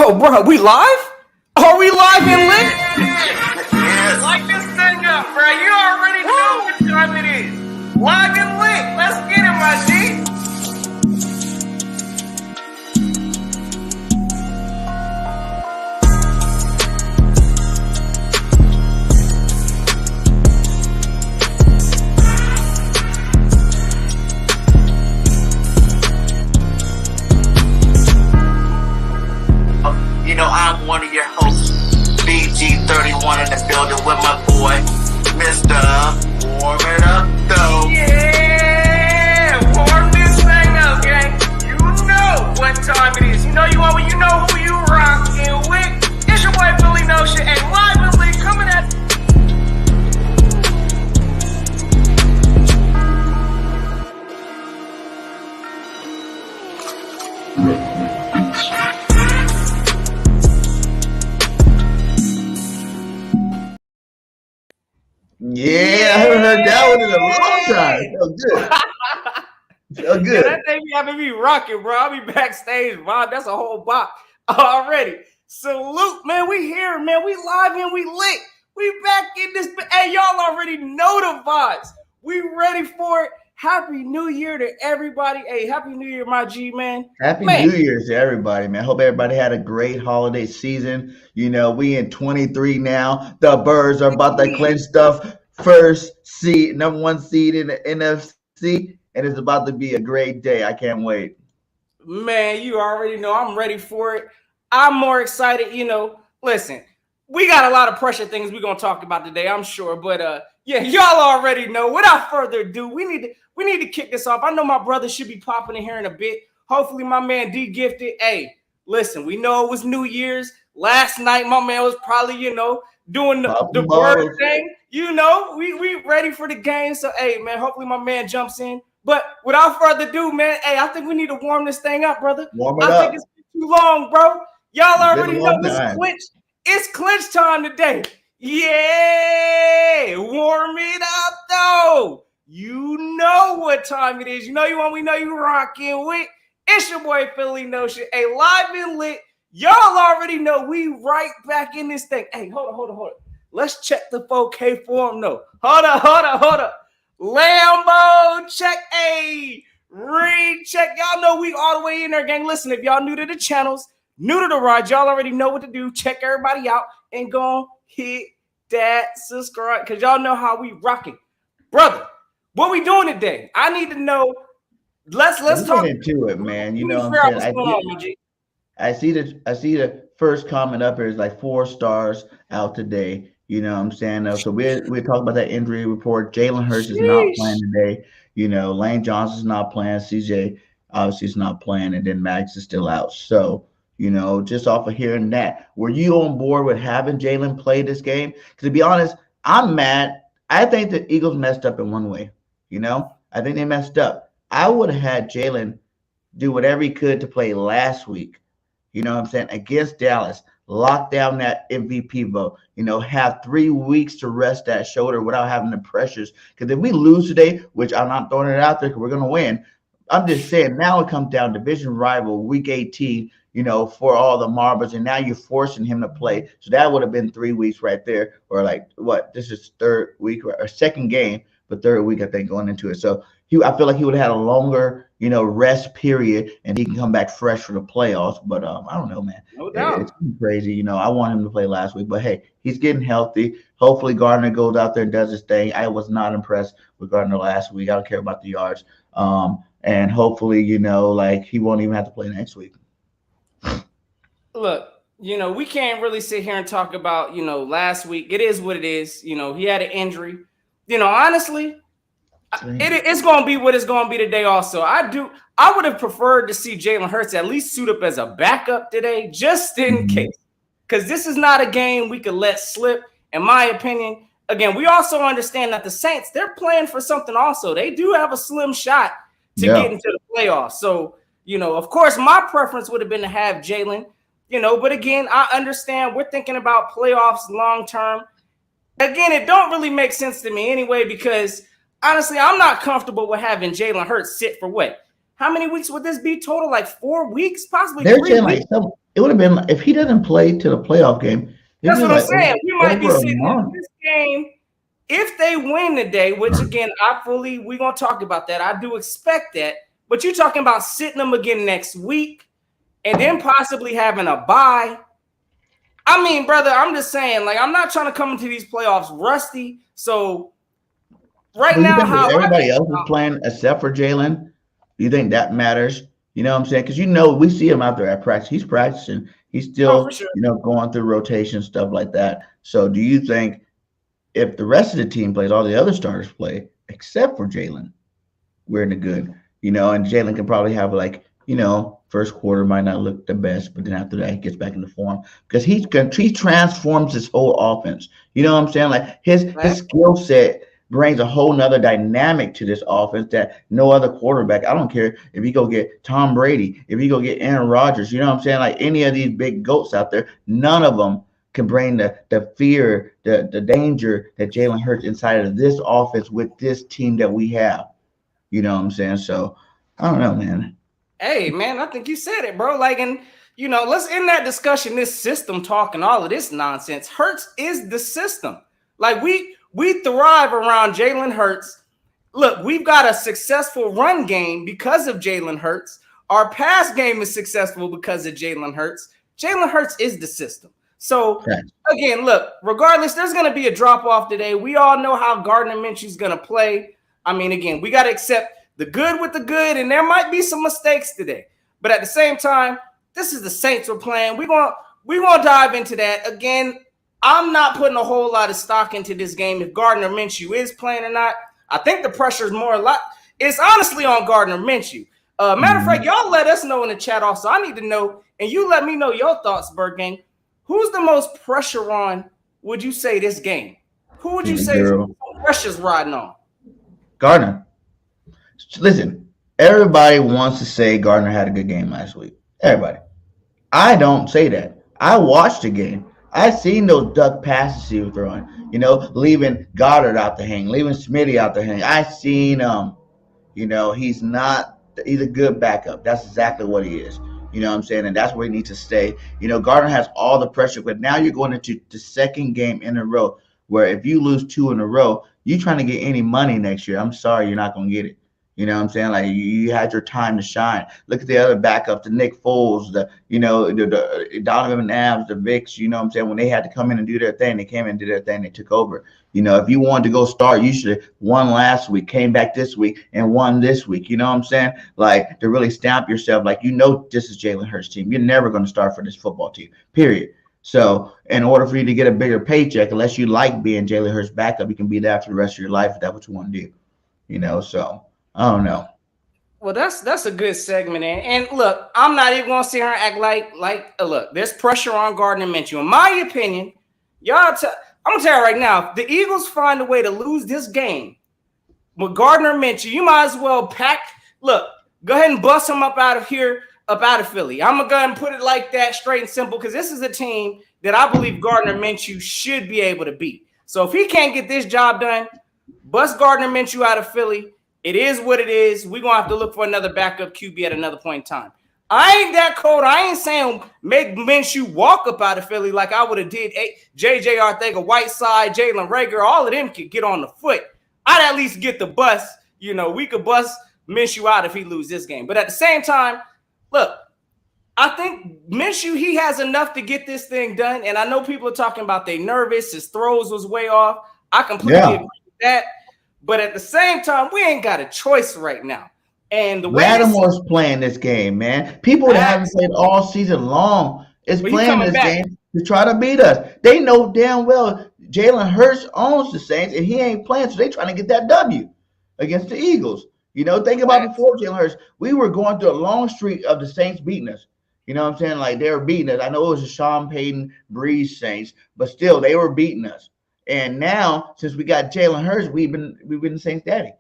Oh, bro, we live? Are we live and lit? Yes. Light this thing up, bro. You already know what time it is. Live and lit. Let's get it, my G. You know, I'm one of your hosts, BG31 in the building with my boy, Mr. Warm It Up, though. Yeah, warm this thing up, gang. You know what time it is. You know who you rockin' with. It's your boy Billy Notion and live and lit coming at Yeah, I haven't heard that one in a long time. Felt good. Yeah, that thing be having me rocking, bro. I'll be backstage, bro. That's a whole box already. Salute, man. We here, man. We live and we lit. We back in this. Hey, y'all already know the vibes. We ready for it. Happy New Year to everybody. Hey, Happy New Year, my G, man. Happy New Year's to everybody, man. Hope everybody had a great holiday season. You know, we in 23 now. The Birds are about to clinch stuff. First seed, number one seed in the NFC, and it's about to be a great day. I can't wait. Man, you already know I'm ready for it. I'm more excited. You know, listen, we got a lot of pressure things we're gonna talk about today, I'm sure. But yeah, y'all already know. Without further ado, we need to kick this off. I know my brother should be popping in here in a bit. Hopefully, my man DEEGIFTED. Hey, listen, we know it was New Year's. Last night, my man was probably, doing the bird thing. You know, we ready for the game. So, hey, man, hopefully my man jumps in. But without further ado, man, hey, I think we need to warm this thing up, brother. Warm it up. I think it's been too long, bro. Y'all already know it's Clinch. It's Clinch time today. Yeah, warm it up, though. You know what time it is. We know you rocking with. It's your boy Philly Notion. Hey, live and lit. Y'all already know we right back in this thing. Hey, hold on. Let's check the 4K form, though. Hold up. Lambo, check. Hey, read, check. Y'all know we all the way in there, gang. Listen, if y'all new to the channels, new to the ride, y'all already know what to do. Check everybody out and go hit that subscribe because y'all know how we rocking. Brother, what we doing today? I need to know. Let's talk into it, man. You know what I'm saying? I see the first comment up here is like 4 stars out today. You know what I'm saying? So we're talking about that injury report. Jalen Hurts is not playing today. You know, Lane Johnson's not playing. CJ obviously is not playing, and then Max is still out. So, you know, just off of hearing that, were you on board with having Jalen play this game? Because to be honest, I'm mad. I think the Eagles messed up in one way. You know, I think they messed up. I would have had Jalen do whatever he could to play last week. You know what I'm saying? Against Dallas, lock down that MVP vote. You know, have 3 weeks to rest that shoulder without having the pressures. Because if we lose today, which I'm not throwing it out there because we're going to win, I'm just saying now it comes down to division rival, week 18, you know, for all the marbles. And now you're forcing him to play. So that would have been 3 weeks right there. Or like, what? This is third week or second game, but third week, I think, going into it. So I feel like he would have had a longer, you know, rest period, and he can come back fresh for the playoffs. But I don't know, man. No doubt. It's crazy. You know, I want him to play last week, but hey, he's getting healthy. Hopefully, Gardner goes out there and does his thing. I was not impressed with Gardner last week. I don't care about the yards. And hopefully, you know, like he won't even have to play next week. Look, you know, we can't really sit here and talk about, you know, last week. It is what it is. You know, he had an injury. You know, honestly, it's going to be what it's going to be today also. I would have preferred to see Jalen Hurts at least suit up as a backup today, just in case. Because this is not a game we could let slip, in my opinion. Again, we also understand that the Saints, they're playing for something also. They do have a slim shot to get into the playoffs. So, you know, of course, my preference would have been to have Jalen, you know. But again, I understand we're thinking about playoffs long term. Again, it don't really make sense to me anyway because – honestly, I'm not comfortable with having Jalen Hurts sit for what? How many weeks would this be total? Like 4 weeks, possibly They're 3 saying weeks. like it would have been if he doesn't play to the playoff game. That's what I'm saying. We might be over sitting in this game if they win today, which again, we're gonna talk about that. I do expect that, but you're talking about sitting them again next week and then possibly having a bye. I mean, brother, I'm just saying, like, I'm not trying to come into these playoffs rusty. So now, how everybody else is playing except for Jalen, do you think that matters? You know what I'm saying? Because we see him out there at practice. He's practicing. He's still, sure. Going through rotation, stuff like that. So do you think if the rest of the team plays, all the other starters play, except for Jalen, we're in the good, and Jalen can probably have first quarter might not look the best, but then after that, he gets back into form because he transforms his whole offense. You know what I'm saying? Like his skill set brings a whole nother dynamic to this offense that no other quarterback. I don't care if you go get Tom Brady, if you go get Aaron Rodgers, you know what I'm saying? Like any of these big goats out there, none of them can bring the fear, the danger that Jalen Hurts inside of this offense with this team that we have. You know what I'm saying? So I don't know, man. Hey, man, I think you said it, bro. Like, and let's end that discussion, this system talk and all of this nonsense. Hurts is the system. Like we thrive around Jalen Hurts. Look, we've got a successful run game because of Jalen Hurts. Our pass game is successful because of Jalen Hurts. Jalen Hurts is the system. So, again, look, regardless, there's going to be a drop-off today. We all know how Gardner Minshew's going to play. I mean, again, we got to accept the good with the good, and there might be some mistakes today. But at the same time, this is the Saints we're playing. We're gonna dive into that. Again, I'm not putting a whole lot of stock into this game if Gardner Minshew is playing or not. I think the pressure is it's honestly on Gardner Minshew. Matter of fact, y'all let us know in the chat also. I need to know, and you let me know your thoughts, BIRDGANG. Who's the most pressure on, would you say, this game? Who would you say pressure's riding on? Gardner. Listen, everybody wants to say Gardner had a good game last week. Everybody. I don't say that. I watched the game. I seen those duck passes he was throwing, leaving Goddard out the hang, leaving SMITTY out the hang. I seen he's a good backup. That's exactly what he is. You know what I'm saying? And that's where he needs to stay. Gardner has all the pressure, but now you're going into the second game in a row where if you lose 2 in a row, you're trying to get any money next year. I'm sorry, you're not going to get it. You know what I'm saying? Like you had your time to shine. Look at the other backups, the Nick Foles, the Donovan Abs, the Vicks, you know what I'm saying? When they had to come in and do their thing, they came in and did their thing, they took over. If you wanted to go start, you should have won last week, came back this week and won this week. You know what I'm saying? Like to really stamp yourself, like this is Jalen Hurts' team. You're never going to start for this football team, period. So in order for you to get a bigger paycheck, unless you like being Jalen Hurts' backup, you can be that for the rest of your life if that's what you want to do. So I don't know. Well, that's a good segment. And look, I'm not even going to sit here and act like look, there's pressure on Gardner Minshew. In my opinion, I'm going to tell you right now, if the Eagles find a way to lose this game with Gardner Minshew, you might as well go ahead and bust him up out of here, up out of Philly. I'm going to go ahead and put it like that, straight and simple, because this is a team that I believe Gardner Minshew should be able to beat. So if he can't get this job done, bust Gardner Minshew out of Philly. It is what it is. We're going to have to look for another backup QB at another point in time. I ain't that cold. I ain't saying make Minshew walk up out of Philly like I would have did J.J. Arthega-Whiteside, Jalen Reagor. All of them could get on the foot. I'd at least get the bus. We could bust Minshew out if he lose this game. But at the same time, look, I think Minshew, he has enough to get this thing done. And I know people are talking about they nervous. His throws was way off. I completely agree with that. But at the same time, we ain't got a choice right now. And the way Lattimore's playing this game, man. People that haven't played all season long is playing this game to try to beat us. They know damn well Jalen Hurts owns the Saints, and he ain't playing, so they trying to get that W against the Eagles. Think about before Jalen Hurts, we were going through a long streak of the Saints beating us. You know what I'm saying? Like they were beating us. I know it was the Sean Payton Breeze Saints, but still they were beating us. And now, since we got Jalen Hurts, we've been the Saints' daddy,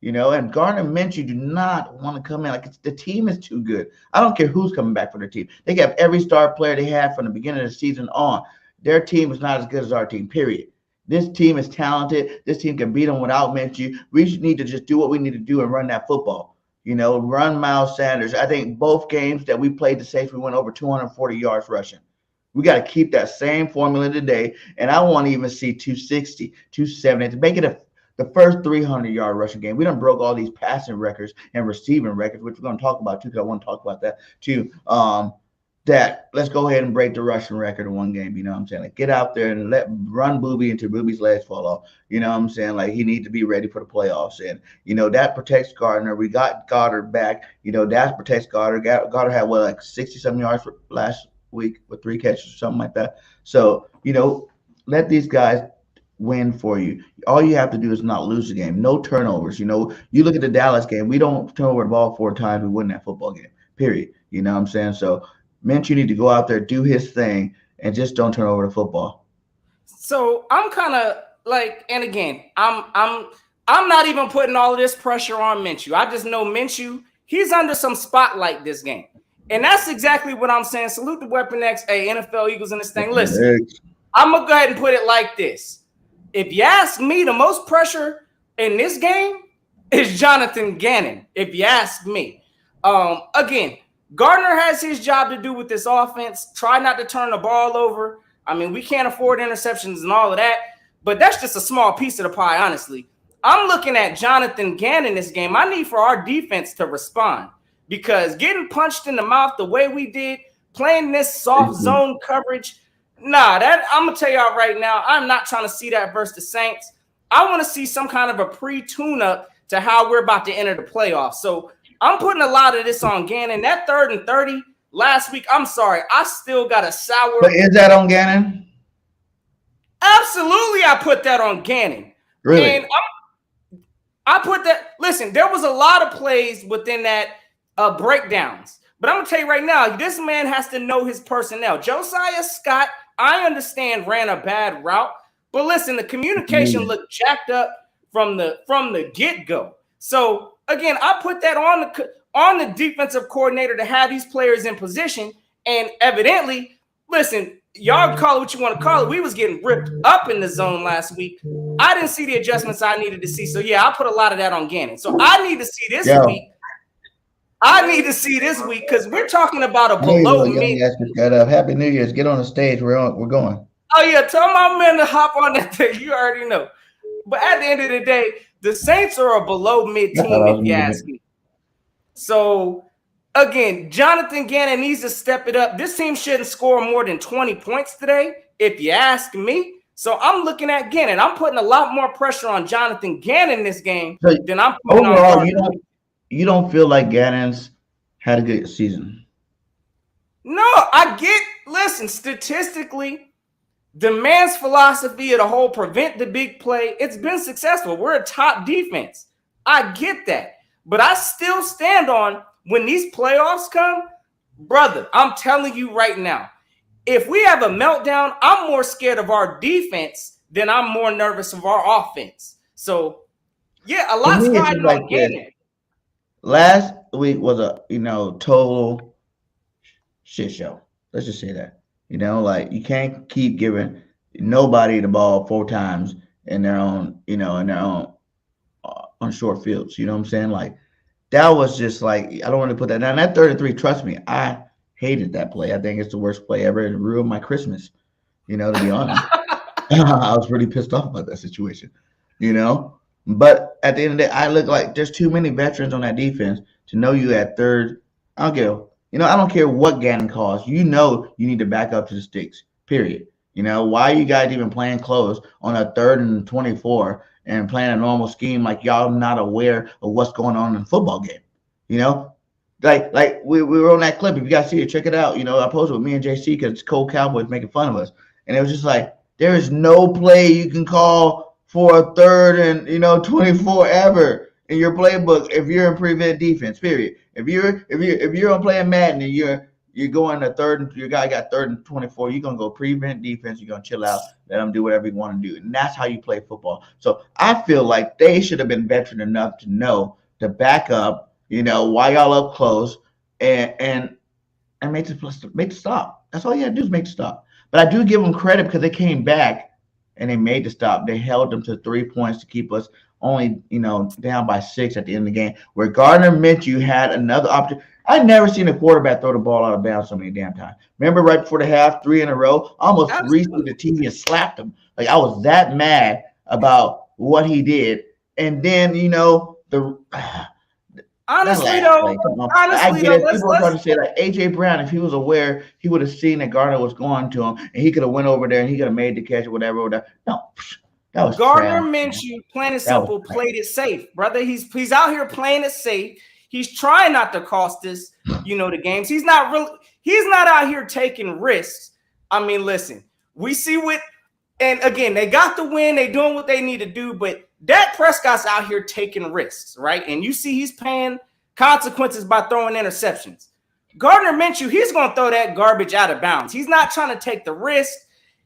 And Gardner Minshew do not want to come in the team is too good. I don't care who's coming back for their team. They got every star player they had from the beginning of the season on. Their team is not as good as our team. Period. This team is talented. This team can beat them without Minshew. We need to just do what we need to do and run that football. Run Miles Sanders. I think both games that we played the Saints, we went over 240 yards rushing. We got to keep that same formula today, and I want to even see 260, 270 to make it the first 300-yard rushing game. We done broke all these passing records and receiving records, which we're going to talk about too, because I want to talk about that too. That let's go ahead and break the rushing record in one game. You know what I'm saying? Like, get out there and run Booby until Booby's legs fall off. You know what I'm saying? Like, he needs to be ready for the playoffs. And, that protects Gardner. We got Goddard back. That protects Goddard. Goddard had, like 60-something yards for last week with 3 catches or something like that. So, let these guys win for you. All you have to do is not lose the game. No turnovers. You look at the Dallas game. We don't turn over the ball 4 times. We win that football game, period. You know what I'm saying? So, Minshew need to go out there, do his thing, and just don't turn over the football. So I'm kind of like, and again, I'm not even putting all of this pressure on Minshew. I just know Minshew, he's under some spotlight this game. And that's exactly what I'm saying. Salute the Weapon X, NFL Eagles in this thing. Listen, I'm going to go ahead and put it like this. If you ask me, the most pressure in this game is Jonathan Gannon, if you ask me. Again, Gardner has his job to do with this offense. Try not to turn the ball over. I mean, we can't afford interceptions and all of that, but that's just a small piece of the pie, honestly. I'm looking at Jonathan Gannon this game. I need for our defense to respond, because getting punched in the mouth the way we did, playing this soft zone coverage, that I'm going to tell y'all right now, I'm not trying to see that versus the Saints. I want to see some kind of a pre-tune-up to how we're about to enter the playoffs. So I'm putting a lot of this on Gannon. That 3rd and 30 last week, I'm sorry, I still got a sour. But is that on Gannon? Absolutely, I put that on Gannon. Really? And I put that. Listen, there was a lot of plays within that breakdowns. But I'm going to tell you right now, this man has to know his personnel. Josiah Scott, I understand, ran a bad route. But listen, the communication looked jacked up from the get-go. So, again, I put that on the defensive coordinator to have these players in position. And evidently, listen, y'all call it what you want to call it. We was getting ripped up in the zone last week. I didn't see the adjustments I needed to see. So, yeah, I put a lot of that on Gannon. So, I need to see this week. I need to see this week, because we're talking about a below mid. Happy New Year's. Get on the stage. We're going. Oh, yeah. Tell my man to hop on that thing. You already know. But at the end of the day, the Saints are a below mid team, if you ask me. So, again, Jonathan Gannon needs to step it up. This team shouldn't score more than 20 points today, if you ask me. So, I'm looking at Gannon. I'm putting a lot more pressure on Jonathan Gannon this game than I'm putting on. You don't feel like Gannon's had a good season? No, listen, statistically, the man's philosophy of the whole prevent the big play, it's been successful. We're a top defense. I get that. But I still stand on, when these playoffs come, brother, I'm telling you right now, if we have a meltdown, I'm more scared of our defense than I'm more nervous of our offense. So, yeah, a lot's riding on Gannon. Last week was a, total shit show. Let's just say that. Like, you can't keep giving nobody the ball 4 times in their own, on short fields. You know what I'm saying? Like, that was just like, I don't want to put that down. That 33, trust me, I hated that play. I think it's the worst play ever. It ruined my Christmas, to be honest. I was pretty pissed off about that situation, But at the end of the day, I look like there's too many veterans on that defense to know you at third. I don't care what Gannon calls. You need to back up to the sticks, period. Why are you guys even playing close on a 3rd and 24 and playing a normal scheme like y'all not aware of what's going on in the football game? Like we were on that clip. If you guys see it, check it out. I posted with me and JC because Cold Cowboys making fun of us. And it was just like, there is no play you can call for a 3rd and 24 ever in your playbook if you're in prevent defense, period. If you're on playing Madden and you're going to 3rd and your guy got 3rd and 24, you're gonna go prevent defense, you're gonna chill out, let them do whatever you want to do. And that's how you play football. So I feel like they should have been veteran enough to know to back up, why y'all up close and make the stop. That's all you gotta do is make the stop. But I do give them credit because they came back and they made the stop. They held them to 3 points to keep us only, down by 6 at the end of the game, where Gardner Minshew had another opportunity. I never seen a quarterback throw the ball out of bounds so many damn times. Remember right before the half, 3 in a row, I almost reached to the TV and slapped him. Like, I was that mad about what he did. And then, honestly though, I get it. People are trying to say like AJ Brown, if he was aware, he would have seen that Gardner was going to him, and he could have went over there and he could have made the catch or whatever. No, that was Gardner Minshew, plain and simple, played it safe, brother. He's out here playing it safe. He's trying not to cost us, the games. He's not out here taking risks. I mean, listen, we see and again, they got the win. They doing what they need to do, but Dak Prescott's out here taking risks, right? And you see he's paying consequences by throwing interceptions. Gardner Minshew, he's going to throw that garbage out of bounds. He's not trying to take the risk.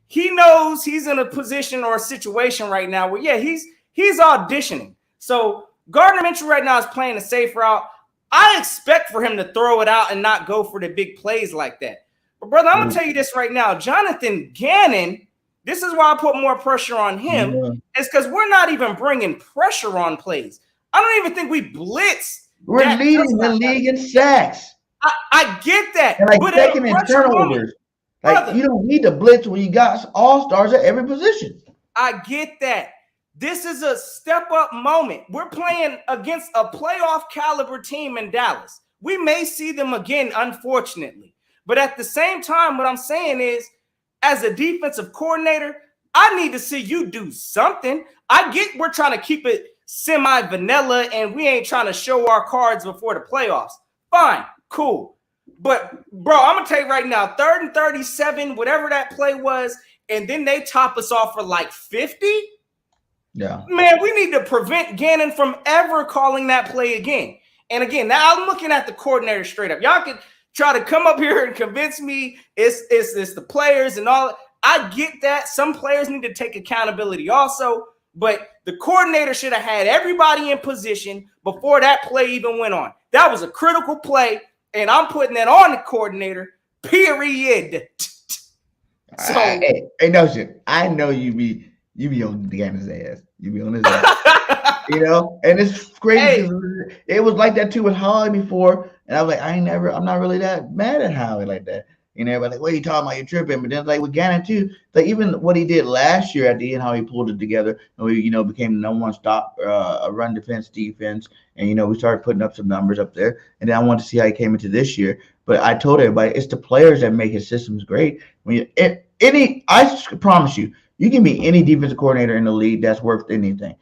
He knows he's in a position or a situation right now where, he's auditioning. So Gardner Minshew right now is playing a safe route. I expect for him to throw it out and not go for the big plays like that. But, brother, I'm going to tell you this right now. Jonathan Gannon, this is why I put more pressure on him. Yeah. It's because we're not even bringing pressure on plays. I don't even think we blitz. We're leading the league in sacks. I get that. And like taking in turnovers. Like, you don't need to blitz when you got all-stars at every position. I get that. This is a step-up moment. We're playing against a playoff caliber team in Dallas. We may see them again, unfortunately. But at the same time, what I'm saying is, as a defensive coordinator, I need to see you do something. I get we're trying to keep it semi-vanilla and we ain't trying to show our cards before the playoffs. Fine, cool. But, bro, I'm going to tell you right now, 3rd and 37, whatever that play was, and then they top us off for like 50? Yeah. Man, we need to prevent Gannon from ever calling that play again. And again, now I'm looking at the coordinator straight up. Y'all can try to come up here and convince me it's the players and all. I get that. Some players need to take accountability also, but the coordinator should have had everybody in position before that play even went on. That was a critical play, and I'm putting that on the coordinator, period. So, hey, no shit. I know you be on Gannon's ass. You be on his ass. And it's crazy. Hey. It was like that too with Howie before, and I was like, I'm not really that mad at Howie like that. Everybody like, what are you talking about? You're tripping. But then like with Gannon too, like even what he did last year at the end, how he pulled it together, and we, became the number one stop run defense, and we started putting up some numbers up there. And then I wanted to see how he came into this year. But I told everybody it's the players that make his systems great. I promise you, you can be any defensive coordinator in the league that's worth anything.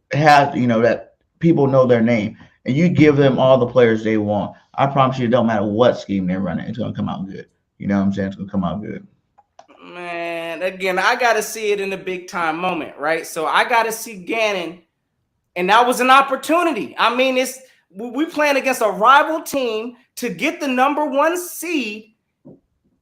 That people know their name, and you give them all the players they want. I promise you, it don't matter what scheme they're running, it's gonna come out good. You know what I'm saying? It's gonna come out good. Man, again, I gotta see it in a big time moment, right? So I gotta see Gannon, and that was an opportunity. I mean, we playing against a rival team to get the number 1 seed.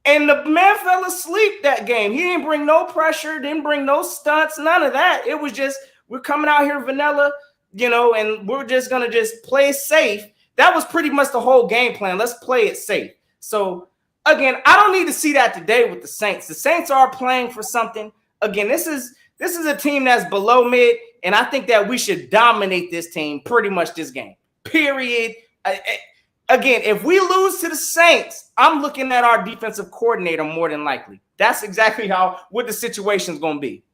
And the man fell asleep that game. He didn't bring no pressure, didn't bring no stunts, none of that. It was just, we're coming out here vanilla, and we're just going to just play safe. That was pretty much the whole game plan. Let's play it safe. So, again, I don't need to see that today with the Saints. The Saints are playing for something. Again, this is a team that's below mid, and I think that we should dominate this team pretty much this game, period. Again, if we lose to the Saints, I'm looking at our defensive coordinator more than likely. That's exactly what the situation's going to be.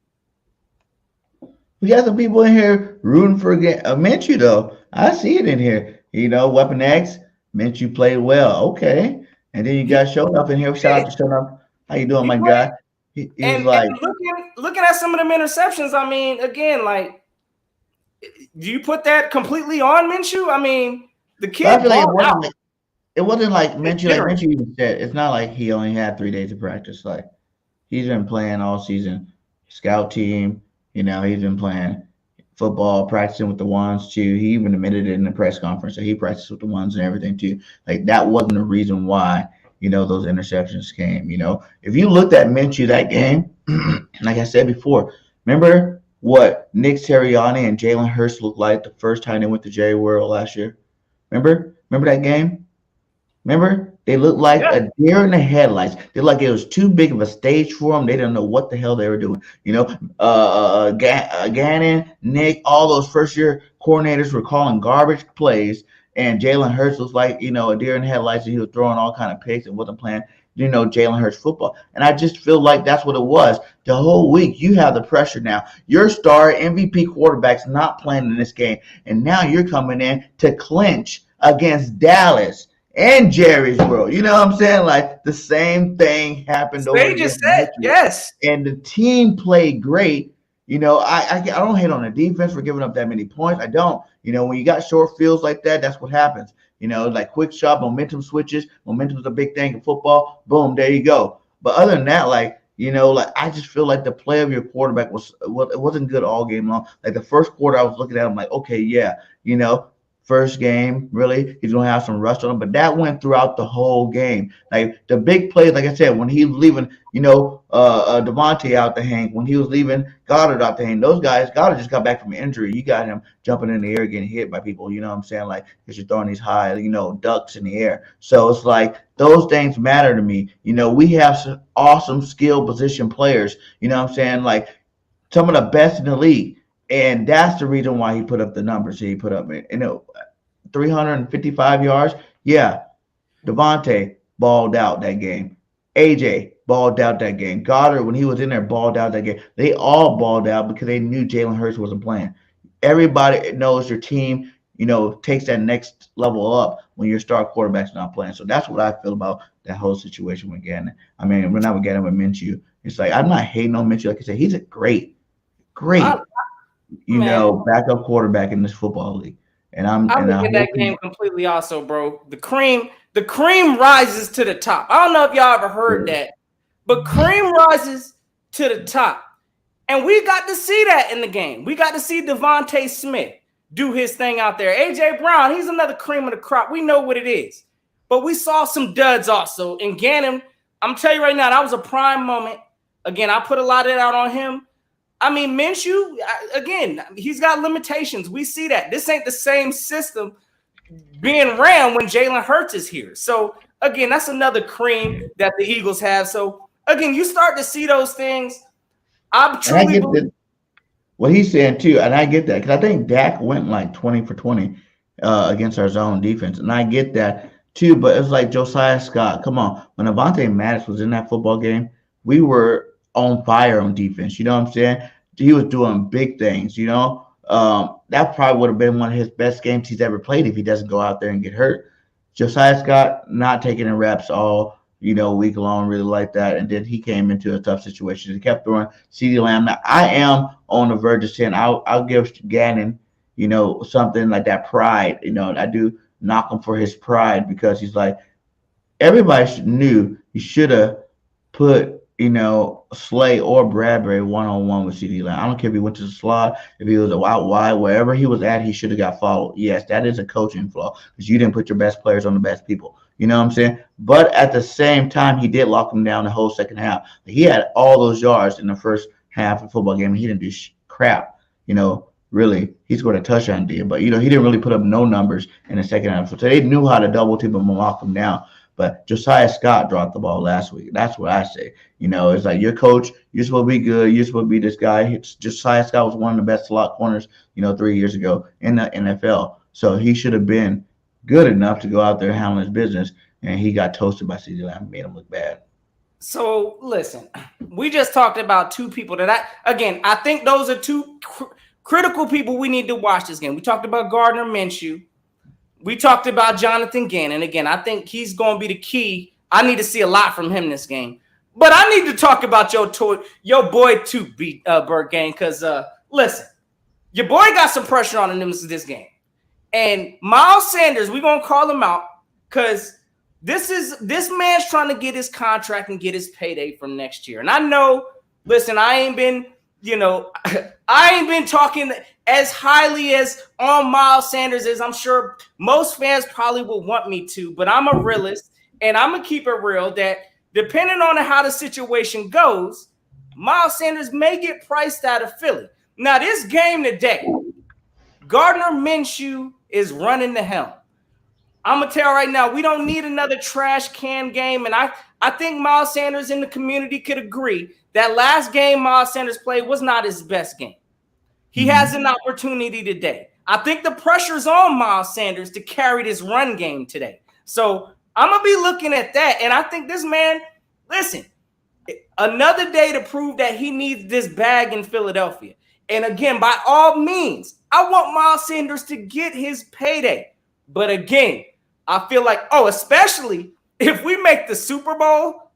We got some people in here rooting for Minshew, though. I see it in here. Weapon X, Minshew played well. Okay. And then you guys showed up in here. Shout out to Showing Up. How you doing, my guy? He was like, looking at some of them interceptions, I mean, again, like, do you put that completely on Minshew? I mean, the kid it wasn't like Minshew. Like Minshew even said, it's not like he only had 3 days of practice. Like he's been playing all season, scout team. He's been playing football, practicing with the ones too. He even admitted it in the press conference that he practiced with the ones and everything too. Like that wasn't the reason why those interceptions came. If you looked at Minshew that game, like I said before, remember what Nick Sirianni and Jalen Hurts looked like the first time they went to Jerry World last year? Remember that game? Remember, they looked like a deer in the headlights. They're like it was too big of a stage for them. They didn't know what the hell they were doing. Gannon, Nick, all those first-year coordinators were calling garbage plays, and Jalen Hurts was like, a deer in the headlights, and he was throwing all kind of picks and wasn't playing, Jalen Hurts football. And I just feel like that's what it was. The whole week, you have the pressure now. Your star MVP quarterback's not playing in this game, and now you're coming in to clinch against Dallas and Jerry's World. You know what I'm saying? Like the same thing happened over They just said, yes. And the team played great. I don't hate on the defense for giving up that many points. I don't. When you got short fields like that, that's what happens. Like quick shot, momentum switches. Momentum is a big thing in football. Boom, there you go. But other than that, I just feel like the play of your quarterback wasn't good all game long. Like the first quarter, I was looking at him like, okay, yeah, first game, really, he's gonna have some rust on him, but that went throughout the whole game. Like the big plays, like I said, when he was leaving, Devontae out the hang, when he was leaving Goddard out the hang, those guys, Goddard just got back from injury. You got him jumping in the air, getting hit by people. You know what I'm saying? Like because you're throwing these high, ducks in the air. So it's like those things matter to me. We have some awesome skill position players. You know what I'm saying? Like some of the best in the league. And that's the reason why he put up the numbers he put up. 355 yards. Yeah, Devontae balled out that game. AJ balled out that game. Goddard, when he was in there, balled out that game. They all balled out because they knew Jalen Hurts wasn't playing. Everybody knows your team, takes that next level up when your star quarterback's not playing. So that's what I feel about that whole situation with Gannon. I mean, we're not getting with MINSHEW. It's like I'm not hating on MINSHEW. Like I said, he's a great backup quarterback in this football league. And I'm looking at that game completely also, bro. The cream rises to the top. I don't know if y'all ever heard that, but cream rises to the top. And we got to see that in the game. We got to see Devontae Smith do his thing out there. AJ Brown, he's another cream of the crop. We know what it is. But we saw some duds also. And Gannon, I'm telling you right now, that was a prime moment. Again, I put a lot of it out on him. I mean, MINSHEW, again, he's got limitations. We see that. This ain't the same system being ran when Jalen Hurts is here. So, again, that's another cream that the Eagles have. So, again, you start to see those things. I'm truly what he's saying, too, and I get that because I think Dak went like 20 for 20 against our zone defense, and I get that, too, but it's like Josiah Scott. Come on. When Avonte Maddox was in that football game, we were on fire on defense. You know what I'm saying? He was doing big things, that probably would have been one of his best games he's ever played if he doesn't go out there and get hurt. Josiah Scott not taking the reps all, week long, really like that. And then he came into a tough situation. He kept throwing CeeDee Lamb. Now, I am on the verge of saying I'll give Gannon, something like that pride. I do knock him for his pride because he's like, everybody knew he should have put Slay or Bradbury one-on-one with CeeDee Lamb. I don't care if he went to the slot, if he was out wide, wherever he was at, he should have got followed. Yes, that is a coaching flaw because you didn't put your best players on the best people. You know what I'm saying? But at the same time, he did lock him down the whole second half. He had all those yards in the first half of the football game, and he didn't do crap. Really, he scored a touchdown, but he didn't really put up no numbers in the second half. So they knew how to double team him and lock him down. But Josiah Scott dropped the ball last week. That's what I say. It's like your coach, you're supposed to be good. You're supposed to be this guy. Josiah Scott was one of the best slot corners, 3 years ago in the NFL. So he should have been good enough to go out there and handle his business. And he got toasted by CeeDee Lamb, made him look bad. So listen, we just talked about two people that I think those are two critical people we need to watch this game. We talked about Gardner Minshew. We talked about Jonathan Gannon. Again, I think he's going to be the key. I need to see a lot from him this game. But I need to talk about your boy too, BIRDGANG, because listen, your boy got some pressure on him this game. And Miles Sanders, we're going to call him out because this man's trying to get his contract and get his payday from next year. And I know, listen, I ain't been talking as highly as on Miles Sanders as I'm sure most fans probably would want me to, but I'm a realist and I'm going to keep it real that depending on how the situation goes, Miles Sanders may get priced out of Philly. Now, this game today, Gardner Minshew is running the helm. I'm gonna tell you right now, we don't need another trash can game. And I think Miles Sanders in the community could agree that last game Miles Sanders played was not his best game. He has an opportunity today. I think the pressure's on Miles Sanders to carry this run game today. So I'm gonna be looking at that. And I think this man, listen, another day to prove that he needs this bag in Philadelphia. And again, by all means, I want Miles Sanders to get his payday. But again, I feel like, especially if we make the Super Bowl,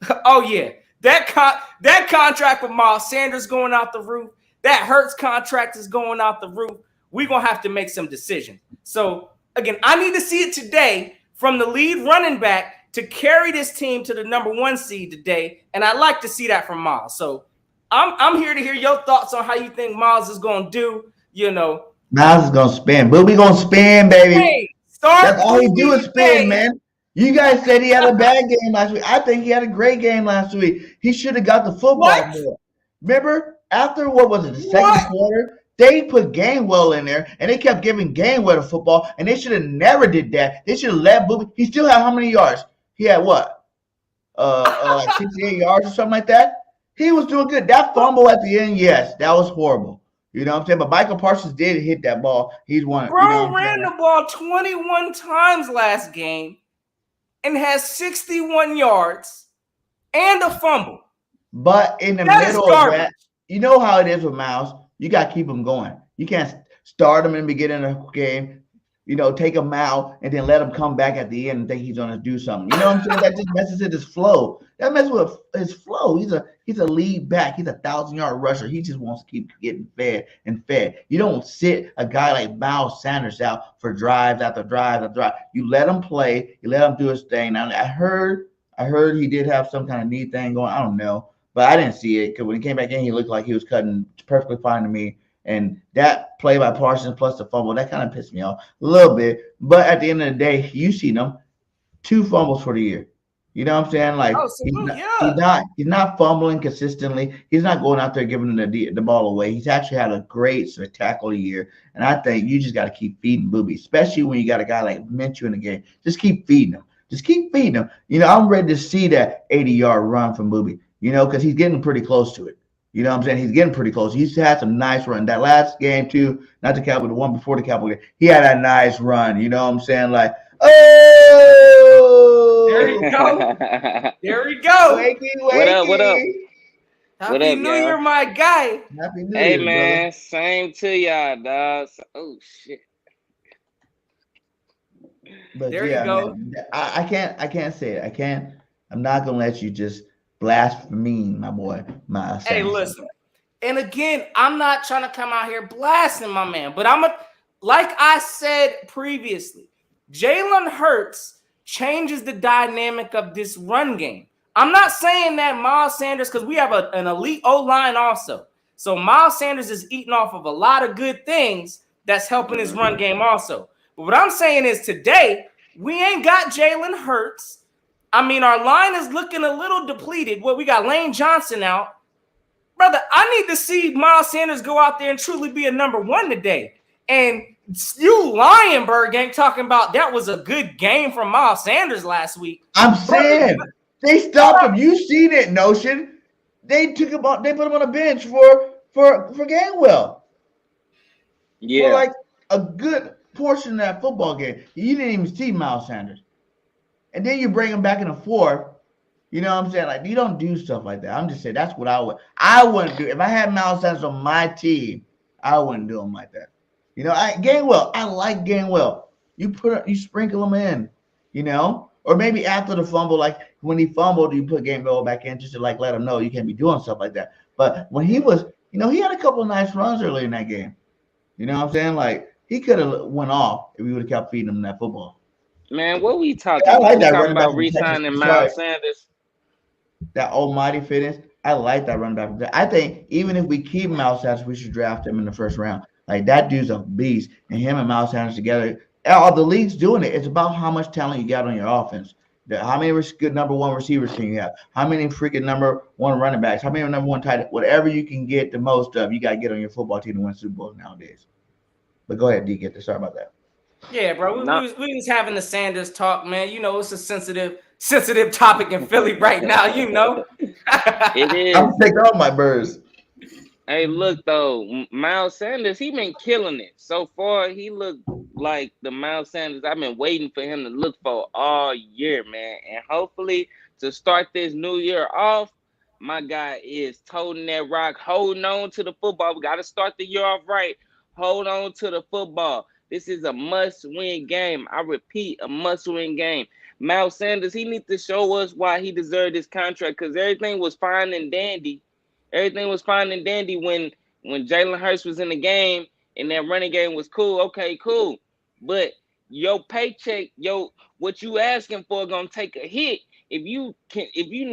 that contract with Miles Sanders going out the roof, that Hurts contract is going out the roof. We're going to have to make some decisions. So, again, I need to see it today from the lead running back to carry this team to the number 1 seed today, and I'd like to see that from Miles. So, I'm here to hear your thoughts on how you think Miles is going to do, Miles is going to spin. But we going to spin, baby. Hey, that's all he do is spin, man. You guys said he had a bad game last week. I think he had a great game last week. He should have got the football more. Remember, after what was it, the second quarter, they put Gainwell in there, and they kept giving Gainwell the football, and they should have never did that. They should have let Booby. He still had how many yards? He had what? Like 68 yards or something like that. He was doing good. That fumble at the end, yes, that was horrible. You know what I'm saying? But Michael Parsons did hit that ball. He's one. Bro ran the ball 21 times last game and has 61 yards and a fumble. But in the middle of that, you know how it is with Miles. You got to keep him going. You can't start him in the beginning of the game, take him out and then let him come back at the end and think he's going to do something. You know what I'm saying? That just messes with his flow. That messes with his flow. He's a lead back. He's a 1,000-yard rusher. He just wants to keep getting fed and fed. You don't sit a guy like Miles Sanders out for drives after drives after drive. You let him play. You let him do his thing. Now, I heard he did have some kind of knee thing going. I don't know. But I didn't see it because when he came back in, he looked like he was cutting perfectly fine to me. And that play by Parsons plus the fumble, that kind of pissed me off a little bit. But at the end of the day, you see them 2 fumbles for the year. You know what I'm saying? Like he's not fumbling consistently. He's not going out there giving the ball away. He's actually had a great spectacular year. And I think you just got to keep feeding Booby, especially when you got a guy like MINSHEW in the game. Just keep feeding him. Just keep feeding him. I'm ready to see that 80-yard run from Booby. Because he's getting pretty close to it. You know what I'm saying? He's getting pretty close. He's had some nice run. That last game, too, not the Cowboy, the one before the Cowboy game, he had a nice run. You know what I'm saying? Like, there you go. There we go. Wakey. What up? Happy New Year, my guy. Happy New Year, man. Brother. Same to y'all, dog. Oh, shit. But there you go. Man, I can't say it. I'm not going to let you just blaspheme, my boy. Hey, listen. And again, I'm not trying to come out here blasting my man, but like I said previously, Jalen Hurts changes the dynamic of this run game. I'm not saying that Miles Sanders, because we have an elite O-line also. So Miles Sanders is eating off of a lot of good things that's helping his run game also. But what I'm saying is today, we ain't got Jalen Hurts. I mean, our line is looking a little depleted. Well, we got Lane Johnson out. Brother, I need to see Miles Sanders go out there and truly be a number 1 today. And you lying, BIRDGANG, talking about that was a good game from Miles Sanders last week. I'm saying they stopped him. You seen it, Notion. They took him out. They put him on a bench for Gainwell. Yeah. For like a good portion of that football game. You didn't even see Miles Sanders. And then you bring him back in the 4th. You know what I'm saying? Like, you don't do stuff like that. I'm just saying that's what I wouldn't do. If I had Miles Sanders on my team, I wouldn't do him like that. Gainwell. I like Gainwell. You sprinkle him in, or maybe after the fumble, like when he fumbled, you put Gainwell back in just to like let him know you can't be doing stuff like that. But when he was, he had a couple of nice runs early in that game. You know what I'm saying? Like he could have went off if we would have kept feeding him that football. Man, what we talking about? I like that talking about re-signing Miles Sanders. That almighty fitness. I like that running back. I think even if we keep Miles Sanders, we should draft him in the 1st round. Like that dude's a beast, and him and Miles Sanders together. All the league's doing it. It's about how much talent you got on your offense. How many good number 1 receivers can you have? How many freaking number 1 running backs? How many number 1 tight end? Whatever you can get the most of, you got to get on your football team to win Super Bowls nowadays. But go ahead, D. Sorry about that. Yeah, bro. We was having the Sanders talk, man. You know, it's a sensitive topic in Philly right now. You know, It is. I'm taking all my birds. Hey, look though, Miles Sanders, he been killing it so far. He looked like the Miles Sanders I've been waiting for him to look for all year, man. And hopefully, to start this new year off, my guy is toting that rock, holding on to the football. We got to start the year off right. Hold on to the football. This is a must-win game. I repeat, a must-win game. Miles Sanders, he needs to show us why he deserved this contract, because everything was fine and dandy. Everything was fine and dandy when Jalen Hurts was in the game and that running game was cool. Okay, cool. But your paycheck, what you asking for gonna take a hit if you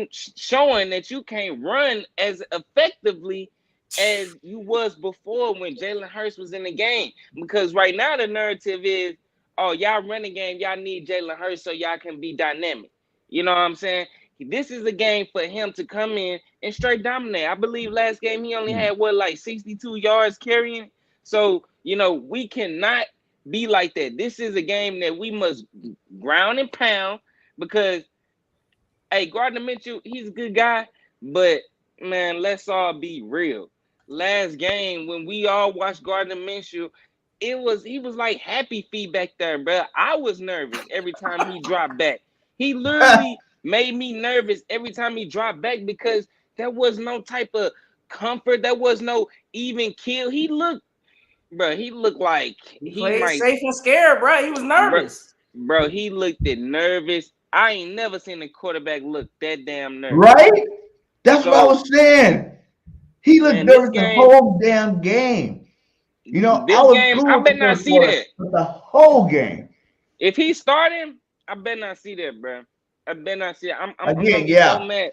showing that you can't run as effectively as you was before when Jalen Hurts was in the game. Because right now the narrative is, oh, y'all running game, y'all need Jalen Hurts so y'all can be dynamic. You know what I'm saying? This is a game for him to come in and straight dominate. I believe last game he only had 62 yards carrying. So, we cannot be like that. This is a game that we must ground and pound because, hey, Gardner Minshew, he's a good guy, but man, let's all be real. Last game when we all watched Gardner Minshew, he was like happy feet back there, bro. I was nervous every time he dropped back. He literally made me nervous every time he dropped back because there was no type of comfort. There was no even kill. He looked like he played safe and scared, bro. He was nervous. Bro, he looked nervous. I ain't never seen a quarterback look that damn nervous. Right? That's what I was saying. He looked nervous the whole damn game. I bet not see that. The whole game. If he's starting, I bet not see that, bro. I bet not see it. I'm so mad.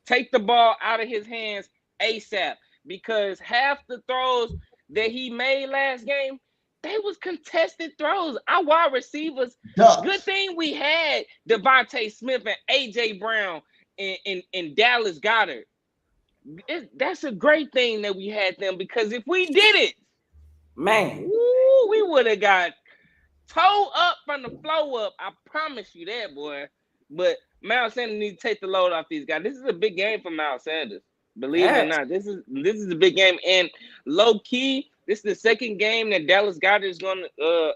Take the ball out of his hands ASAP because half the throws that he made last game, they was contested throws. Our wide receivers, good thing we had Devontae Smith and AJ Brown and Dallas Goedert. That's a great thing that we had them because if we did it, man, we would have got toe up from the flow up. I promise you that, boy. But Miles Sanders needs to take the load off these guys. This is a big game for Miles Sanders. Believe it or not, this is a big game. And low key, this is the second game that Dallas Goedert is going to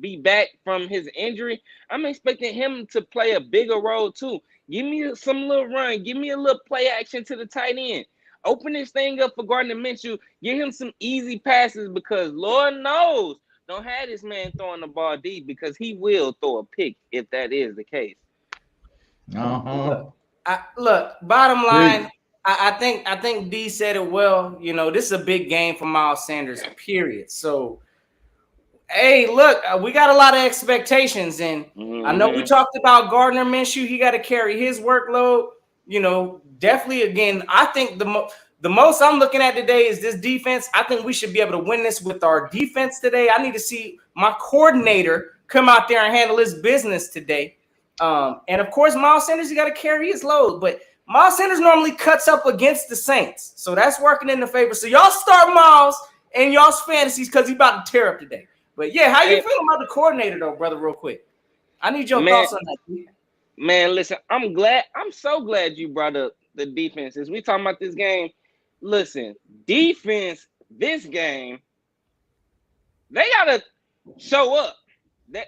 be back from his injury. I'm expecting him to play a bigger role too. Give me some little run. Give me a little play action to the tight end. Open this thing up for Gardner Minshew. Give him some easy passes because Lord knows, don't have this man throwing the ball deep because he will throw a pick if that is the case. Look, bottom line, I think D said it well. This is a big game for Miles Sanders, period. So, hey, look, we got a lot of expectations, and I know we talked about Gardner Minshew. He got to carry his workload. Definitely. Again, I think the most I'm looking at today is this defense. I think we should be able to win this with our defense today. I need to see my coordinator come out there and handle his business today. And of course, Miles Sanders, you got to carry his load, but Miles Sanders normally cuts up against the Saints, so that's working in the favor. So y'all start Miles and y'all's fantasies because he's about to tear up today. But yeah, how you feeling about the coordinator though, brother? Real quick, I need your thoughts on that. Man, listen, I'm so glad you brought up the defense. As we talking about this game, listen, defense, this game, they gotta show up. That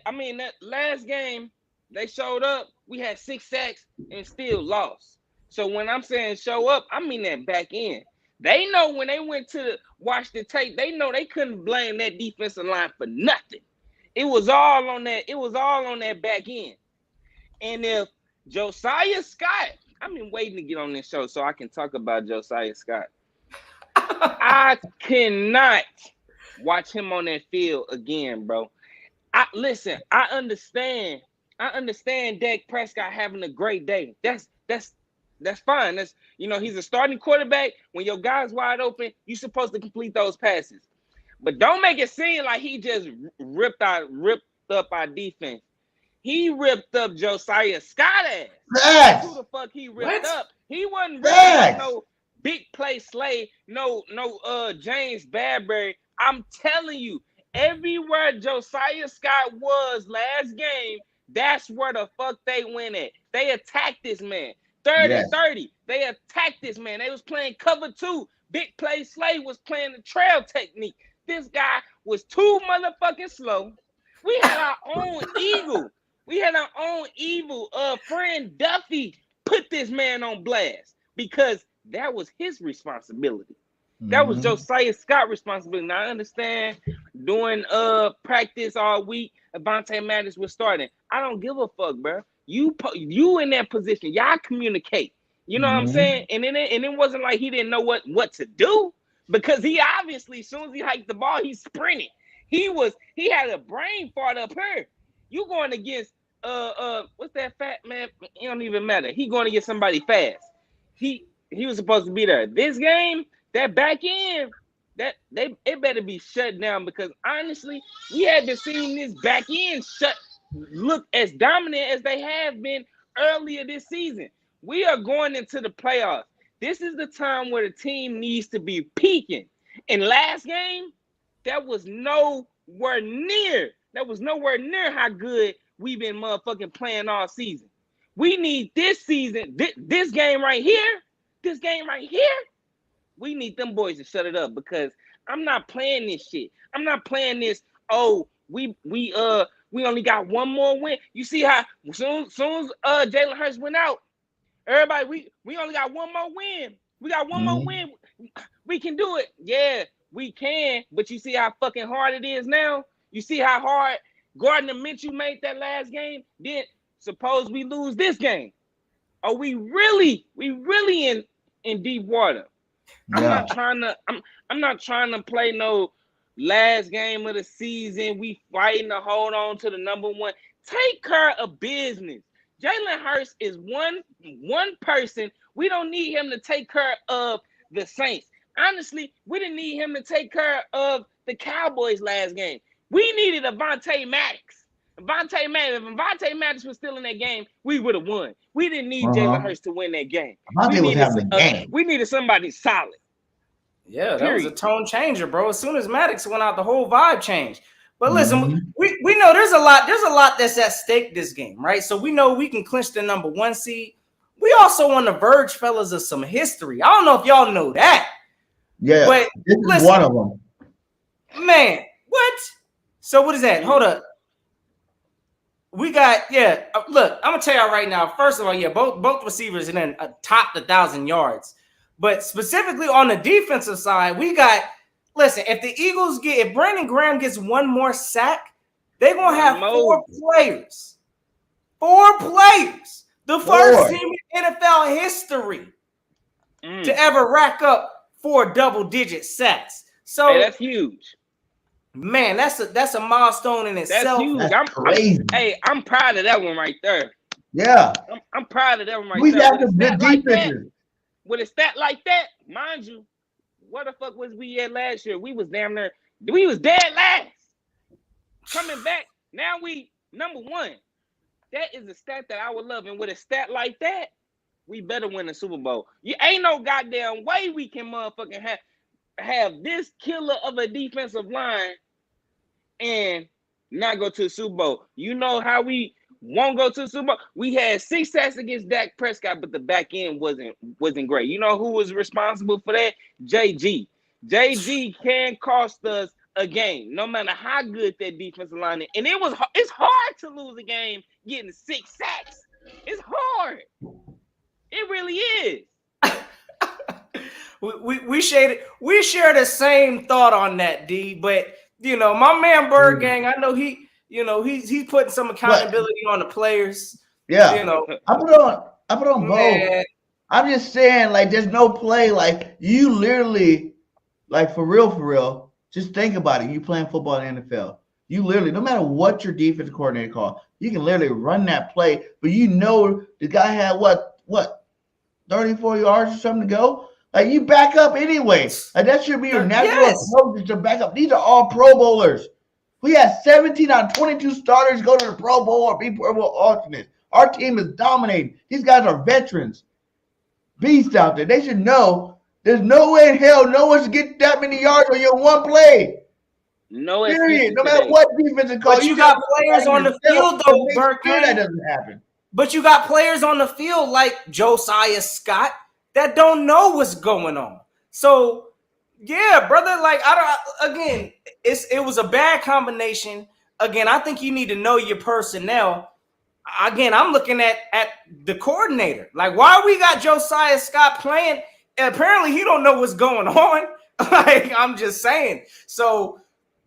last game. They showed up. We had 6 sacks and still lost. So when I'm saying show up, I mean that back end. They know when they went to watch the tape, they know they couldn't blame that defensive line for nothing. It was all on that. It was all on that back end. And if Josiah Scott, I've been waiting to get on this show so I can talk about Josiah Scott. I cannot watch him on that field again, bro. I understand Dak Prescott having a great day. That's fine. That's he's a starting quarterback. When your guy's wide open, you're supposed to complete those passes. But don't make it seem like he just ripped up our defense. He ripped up Josiah Scott ass. Who the fuck he ripped up? He wasn't ripping no big play Slay, no James Bradbury. I'm telling you, everywhere Josiah Scott was last game, that's where the fuck they went at. They attacked this man. 30-30. They attacked this man. They was playing cover 2. Big Play Slay was playing the trail technique. This guy was too motherfucking slow. We had our own eagle. We had our own evil friend Duffy put this man on blast because that was his responsibility. That was Josiah Scott's responsibility. Now I understand doing practice all week, Avonte Maddox was starting. I don't give a fuck, bro. You in that position. Y'all communicate. You know what I'm saying? And it wasn't like he didn't know what to do because he obviously, as soon as he hiked the ball, he sprinted. He had a brain fart up here. You going against what's that fat man? It don't even matter. He going against somebody fast. He was supposed to be there. This game, that back end, it better be shut down because honestly, we haven't seen this back end look as dominant as they have been earlier this season. We are going into the playoffs. This is the time where the team needs to be peaking. In last game, that was nowhere near how good we've been motherfucking playing all season. We need this season, this game right here, we need them boys to shut it up because I'm not playing this shit. I'm not playing this, we only got one more win. You see how soon as Jalen Hurts went out, everybody, we only got one more win. We got one more win. We can do it. Yeah, we can. But you see how fucking hard it is now? You see how hard Gardner Minshew made that last game? Then suppose we lose this game. Are we really in deep water? I'm not trying to play no last game of the season. We fighting to hold on to the number one. Take care of business. Jalen Hurts is one person. We don't need him to take care of the Saints. Honestly, we didn't need him to take care of the Cowboys last game. We needed Avonte Maddox. If Avonte Maddox was still in that game, we would have won. We didn't need Jalen Hurts to win that game. We needed somebody solid. Yeah, that was a tone changer, bro. As soon as Maddox went out, the whole vibe changed. But listen, we know there's a lot that's at stake this game, right? So we know we can clinch the number 1 seed. We also on the verge, fellas, of some history. I don't know if y'all know that. Yeah, but this is one of them. Man, what? So what is that? Hold up. We got, look, I'm gonna tell y'all right now. First of all, both receivers and then topped 1,000 yards. But specifically on the defensive side, we got. Listen, if Brandon Graham gets one more sack, they're gonna have 4 players. 4 players. The first team in NFL history to ever rack up 4 double-digit sacks. So hey, that's huge. Man, that's a milestone in itself. That's huge. That's crazy. I'm proud of that one right there. Yeah. I'm proud of that one right there. We got some good defenses. With a stat like that, mind you, where the fuck was we at last year? We was damn near, we was dead last. Coming back, now we number 1. That is a stat that I would love. And with a stat like that, we better win the Super Bowl. You ain't no goddamn way we can motherfucking have this killer of a defensive line and not go to the Super Bowl. You know how we won't go to the Super Bowl? We had 6 sacks against Dak Prescott, but the back end wasn't great. You know who was responsible for that? JG. JG can cost us a game, no matter how good that defensive line is. And it's hard to lose a game getting 6 sacks. It's hard. It really is. We share the same thought on that, D. But you know, my man BIRDGANG, I know he's putting some accountability on the players. Yeah, you know, I put on both. I'm just saying, like, there's no play. Like, you literally, like, for real, just think about it. You playing football in the NFL. You literally, no matter what your defense coordinator call, you can literally run that play. But you know the guy had what 34 yards or something to go. Like, you back up anyway. Like, that should be your natural approach to back up. These are all Pro Bowlers. We had 17 out of 22 starters go to the Pro Bowl or be Pro Bowl alternates. Our team is dominating. These guys are veterans. Beasts out there. They should know there's no way in hell no one's getting that many yards on your one play. No Period. excuses No matter today. what defensive call, But you got players on the field though, BIRDGANG. That doesn't happen. But you got players on the field like Josiah Scott that don't know what's going on. So yeah, brother, like I don't. Again, it was a bad combination. Again, I think you need to know your personnel. Again, I'm looking at the coordinator. Like, why we got Josiah Scott playing? Apparently, he don't know what's going on. Like, I'm just saying. So,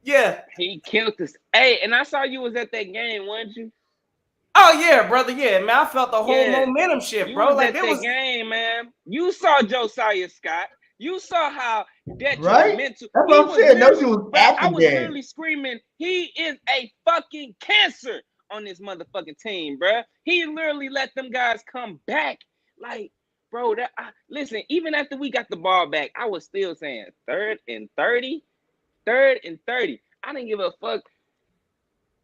yeah, he killed us. Hey, and I saw you was at that game, weren't you? Oh yeah, brother. Yeah, man. I felt the whole momentum shift, bro. Like it was game, man. You saw Josiah Scott. You saw how detrimental. That's what I'm saying. No, she was I was literally screaming, he is a fucking cancer on this motherfucking team, bro. He literally let them guys come back. Like, bro, listen, even after we got the ball back, I was still saying 3rd and 30. I didn't give a fuck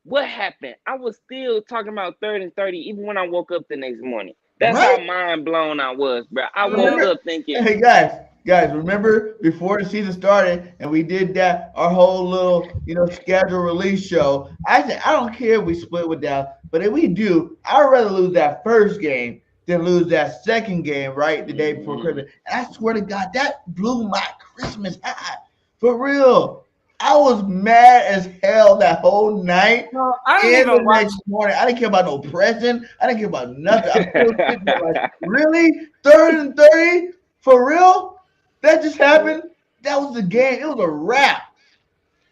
what happened. I was still talking about 3rd and 30 even when I woke up the next morning. That's how mind blown I was, bro. I woke up thinking, hey guys, remember before the season started and we did that, our whole little, schedule release show. I said, I don't care if we split with Dallas, but if we do, I'd rather lose that first game than lose that second game, right? The day before Christmas. And I swear to God, that blew my Christmas high. For real. I was mad as hell that whole night. No, I didn't even watch. Next morning, I didn't care about no present. I didn't care about nothing. I was still sitting there like, really? 3rd and 30? For real? That just happened? That was the game. It was a wrap.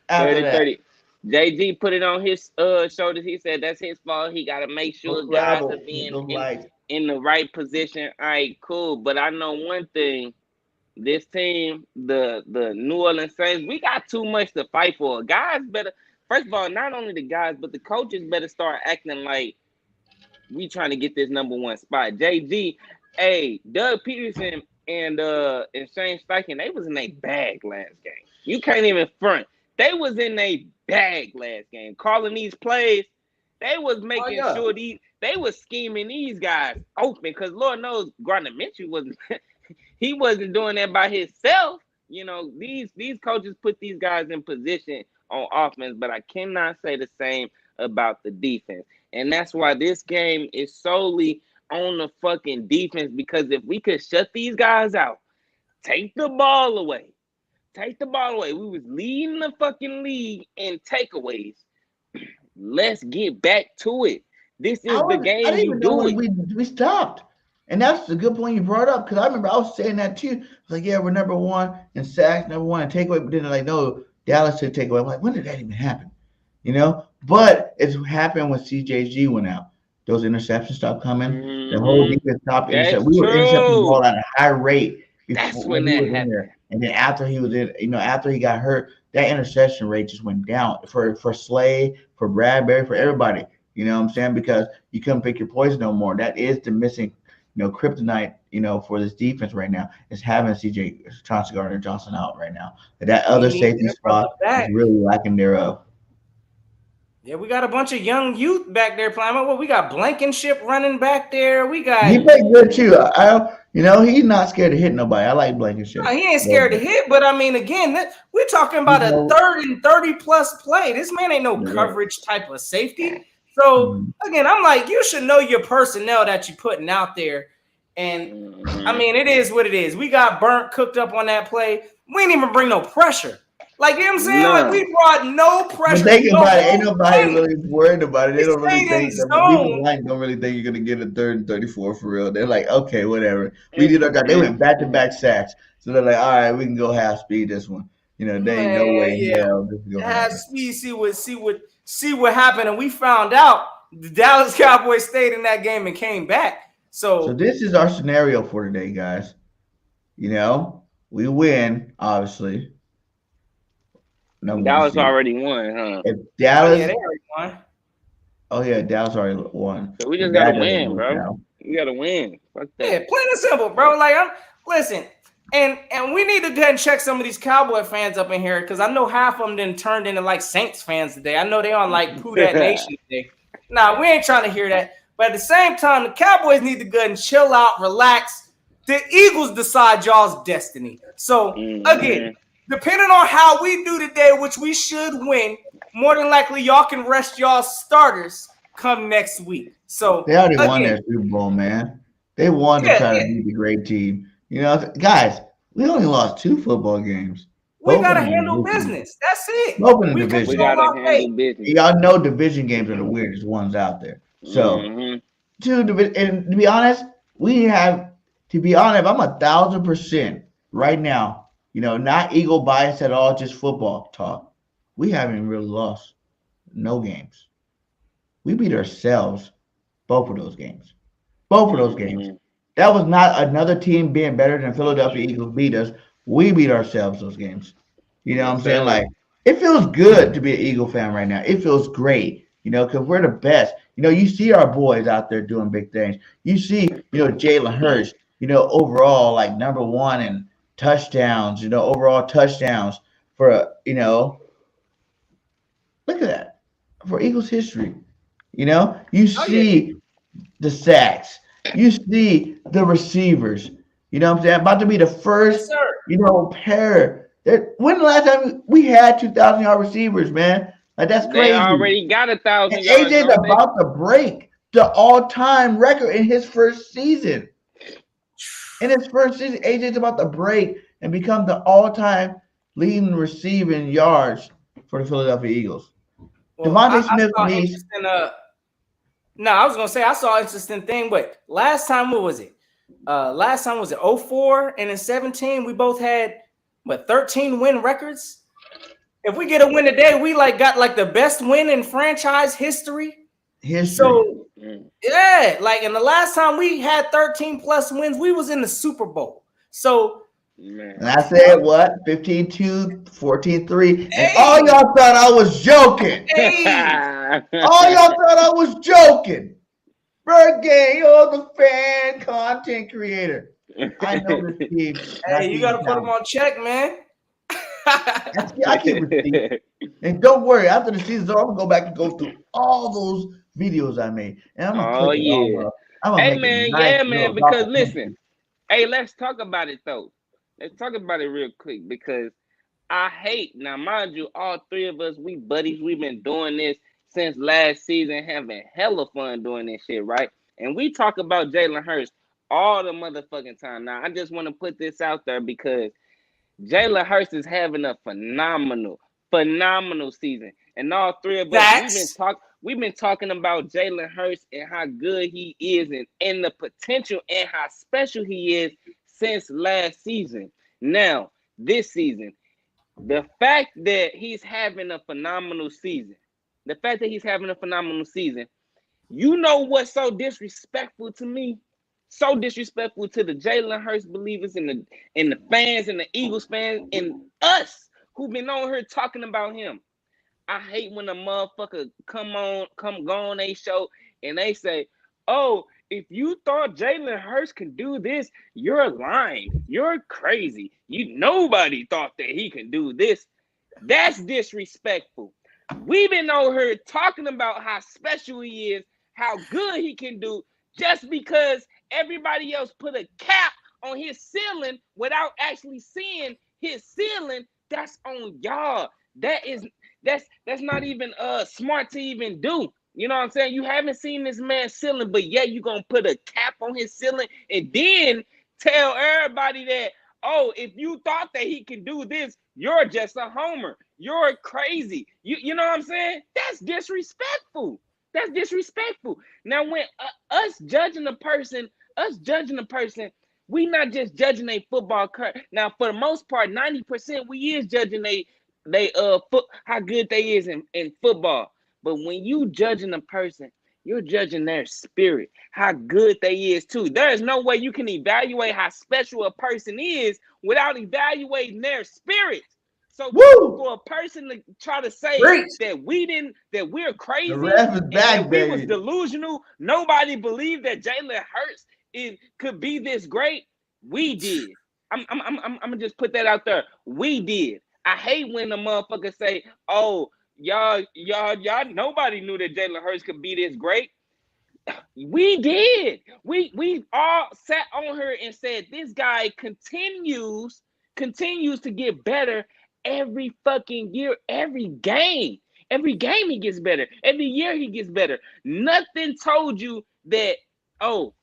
30. JG put it on his shoulders. He said that's his fault. He got to make sure guys are being in the right position. All right, cool. But I know one thing. This team, the New Orleans Saints, we got too much to fight for. Guys better, first of all, not only the guys, but the coaches better start acting like we trying to get this #1 spot. JG, Doug Peterson and Shane Steichen, they was in a bag last game. You can't even front. They was in a bag last game. Calling these plays, they was making sure they was scheming these guys open because Lord knows Gardner Minshew wasn't. He wasn't doing that by himself. These coaches put these guys in position on offense, but I cannot say the same about the defense. And that's why this game is solely on the fucking defense, because if we could shut these guys out, take the ball away. We was leading the fucking league in takeaways. Let's get back to it. This is the game. I didn't even know we stopped. And that's a good point you brought up, because I remember I was saying that too. I was like, yeah, we're #1 in sacks, #1 in takeaway, but then they're like, no, Dallas took takeaway. I'm like, when did that even happen? But it's happened when CJG went out. Those interceptions stopped coming. The whole defense stopped. We were intercepting the ball at a high rate. That's when that happened. And then after he was in, after he got hurt, that interception rate just went down for Slay, for Bradbury, for everybody. You know what I'm saying? Because you couldn't pick your poison no more. That is the missing kryptonite, for this defense right now is having CJ Chauncey Gardner-Johnson out right now. That other safety spot is really lacking thereof. Yeah, we got a bunch of young youth back there playing. Well, we got Blankenship running back there. We got he played good too. He's not scared to hit nobody. I like Blankenship. No, he ain't scared to hit, but I mean, again, we're talking about a 3rd and 30+ play. This man ain't no coverage type of safety. So, again, I'm like, you should know your personnel that you're putting out there. And, I mean, it is what it is. We got cooked up on that play. We didn't even bring no pressure. Like, you know what I'm saying? Like, we brought no pressure. But think about it. Ain't nobody really worried about it. They don't really think people don't really think you're going to get a 3rd and 34 for real. They're like, okay, whatever. We did our job. They went back-to-back sacks. So they're like, all right, we can go half speed this one. There ain't no way in hell this is going to happen. Half speed, see what happened, and we found out the Dallas Cowboys stayed in that game and came back. So this is our scenario for today, guys. We win, obviously. Dallas already won, huh? If Dallas, they already won. Oh yeah, Dallas already won. So we just gotta win, bro. We gotta win. Fuck that. Yeah, plain and simple, bro. Like listen. And we need to go ahead and check some of these Cowboy fans up in here, because I know half of them then turned into like Saints fans today. I know they on like Pooh That Nation today. Nah, we ain't trying to hear that. But at the same time, the Cowboys need to go ahead and chill out, relax. The Eagles decide y'all's destiny. So again, depending on how we do today, which we should win, more than likely y'all can rest y'all starters come next week. So they already won their Super Bowl, man. They wanted to try to beat the great team. You know, guys, we only lost 2 football games. We gotta handle business. That's it. Both in the division. We gotta handle business. Y'all know division games are the weirdest ones out there. So, and to be honest, if I'm 1,000% right now, you know, not Eagle bias at all, just football talk. We haven't really lost no games. We beat ourselves both of those games. Both of those games. That was not another team being better than Philadelphia Eagles beat us. We beat ourselves those games. You know what I'm saying? Like, it feels good to be an Eagle fan right now. It feels great, you know, because we're the best. You know, you see our boys out there doing big things. You see, you know, Jalen Hurts, you know, overall, like, #1 in touchdowns, you know, overall touchdowns for, you know, look at that. For Eagles history. You know, you see the sacks. You see the receivers. You know what I'm saying? About to be the first, you know, pair. When the last time we had 2,000-yard receivers, man? Like, that's crazy. They already got 1,000 yards. AJ's about to break the all-time record in his first season. In his first season, AJ's about to break and become the all-time leading receiving yards for the Philadelphia Eagles. Well, Devontae Smith needs. No, I was gonna say I saw an interesting thing, but last time, what was it? Last time was it 04 and in 17 we both had 13 win records. If we get a win today, we got the best win in franchise history. So yeah, like, and the last time we had 13 plus wins, we was in the Super Bowl. So and I said what? 15-2, 14-3. And all y'all thought I was joking. All y'all thought I was joking. BIRDGANG, you're the fan content creator. I know this team. Hey, you gotta put them on check, man. I keep receiving. And don't worry, after the season's over, I'm gonna go back and go through all those videos I made. And I'm gonna put it all up. Hey man, because listen, hey, let's talk about it though. Let's talk about it real quick, because I hate, now mind you, all 3 of us, we buddies, we've been doing this since last season, having hella fun doing this shit, right? And we talk about Jalen Hurts all the motherfucking time. Now, I just want to put this out there because Jalen Hurts is having a phenomenal season. And all 3 of us, we've been talking about Jalen Hurts and how good he is and the potential and how special he is since last season. Now, this season, the fact that he's having a phenomenal season, you know what's so disrespectful to me? So disrespectful to the Jalen Hurts believers and the fans and the Eagles fans and us who've been on here talking about him. I hate when a motherfucker come go on a show and they say, "Oh, if you thought Jalen Hurts can do this, you're lying. You're crazy. Nobody thought that he can do this." That's disrespectful. We've been on here talking about how special he is, how good he can do, just because everybody else put a cap on his ceiling without actually seeing his ceiling. That's on y'all. That's not even smart to even do. You know what I'm saying? You haven't seen this man's ceiling, but yet you're going to put a cap on his ceiling and then tell everybody that, "Oh, if you thought that he can do this, you're just a homer. You're crazy." You know what I'm saying? That's disrespectful. That's disrespectful. Now, when us judging a person, we not just judging a football career. Now, for the most part, 90% we is judging how good they is in football. But when you judging a person, you're judging their spirit, how good they is too. There is no way you can evaluate how special a person is without evaluating their spirit. So for a person to try to say that we're crazy, and we was delusional, nobody believed that Jalen Hurts could be this great. We did. I'm gonna just put that out there. We did. I hate when the motherfuckers say, "Oh, y'all, nobody knew that Jalen Hurts could be this great." We did. We all sat on her and said, "This guy continues continues to get better every fucking year, every game. Every game he gets better. Every year he gets better. Nothing told you that, oh,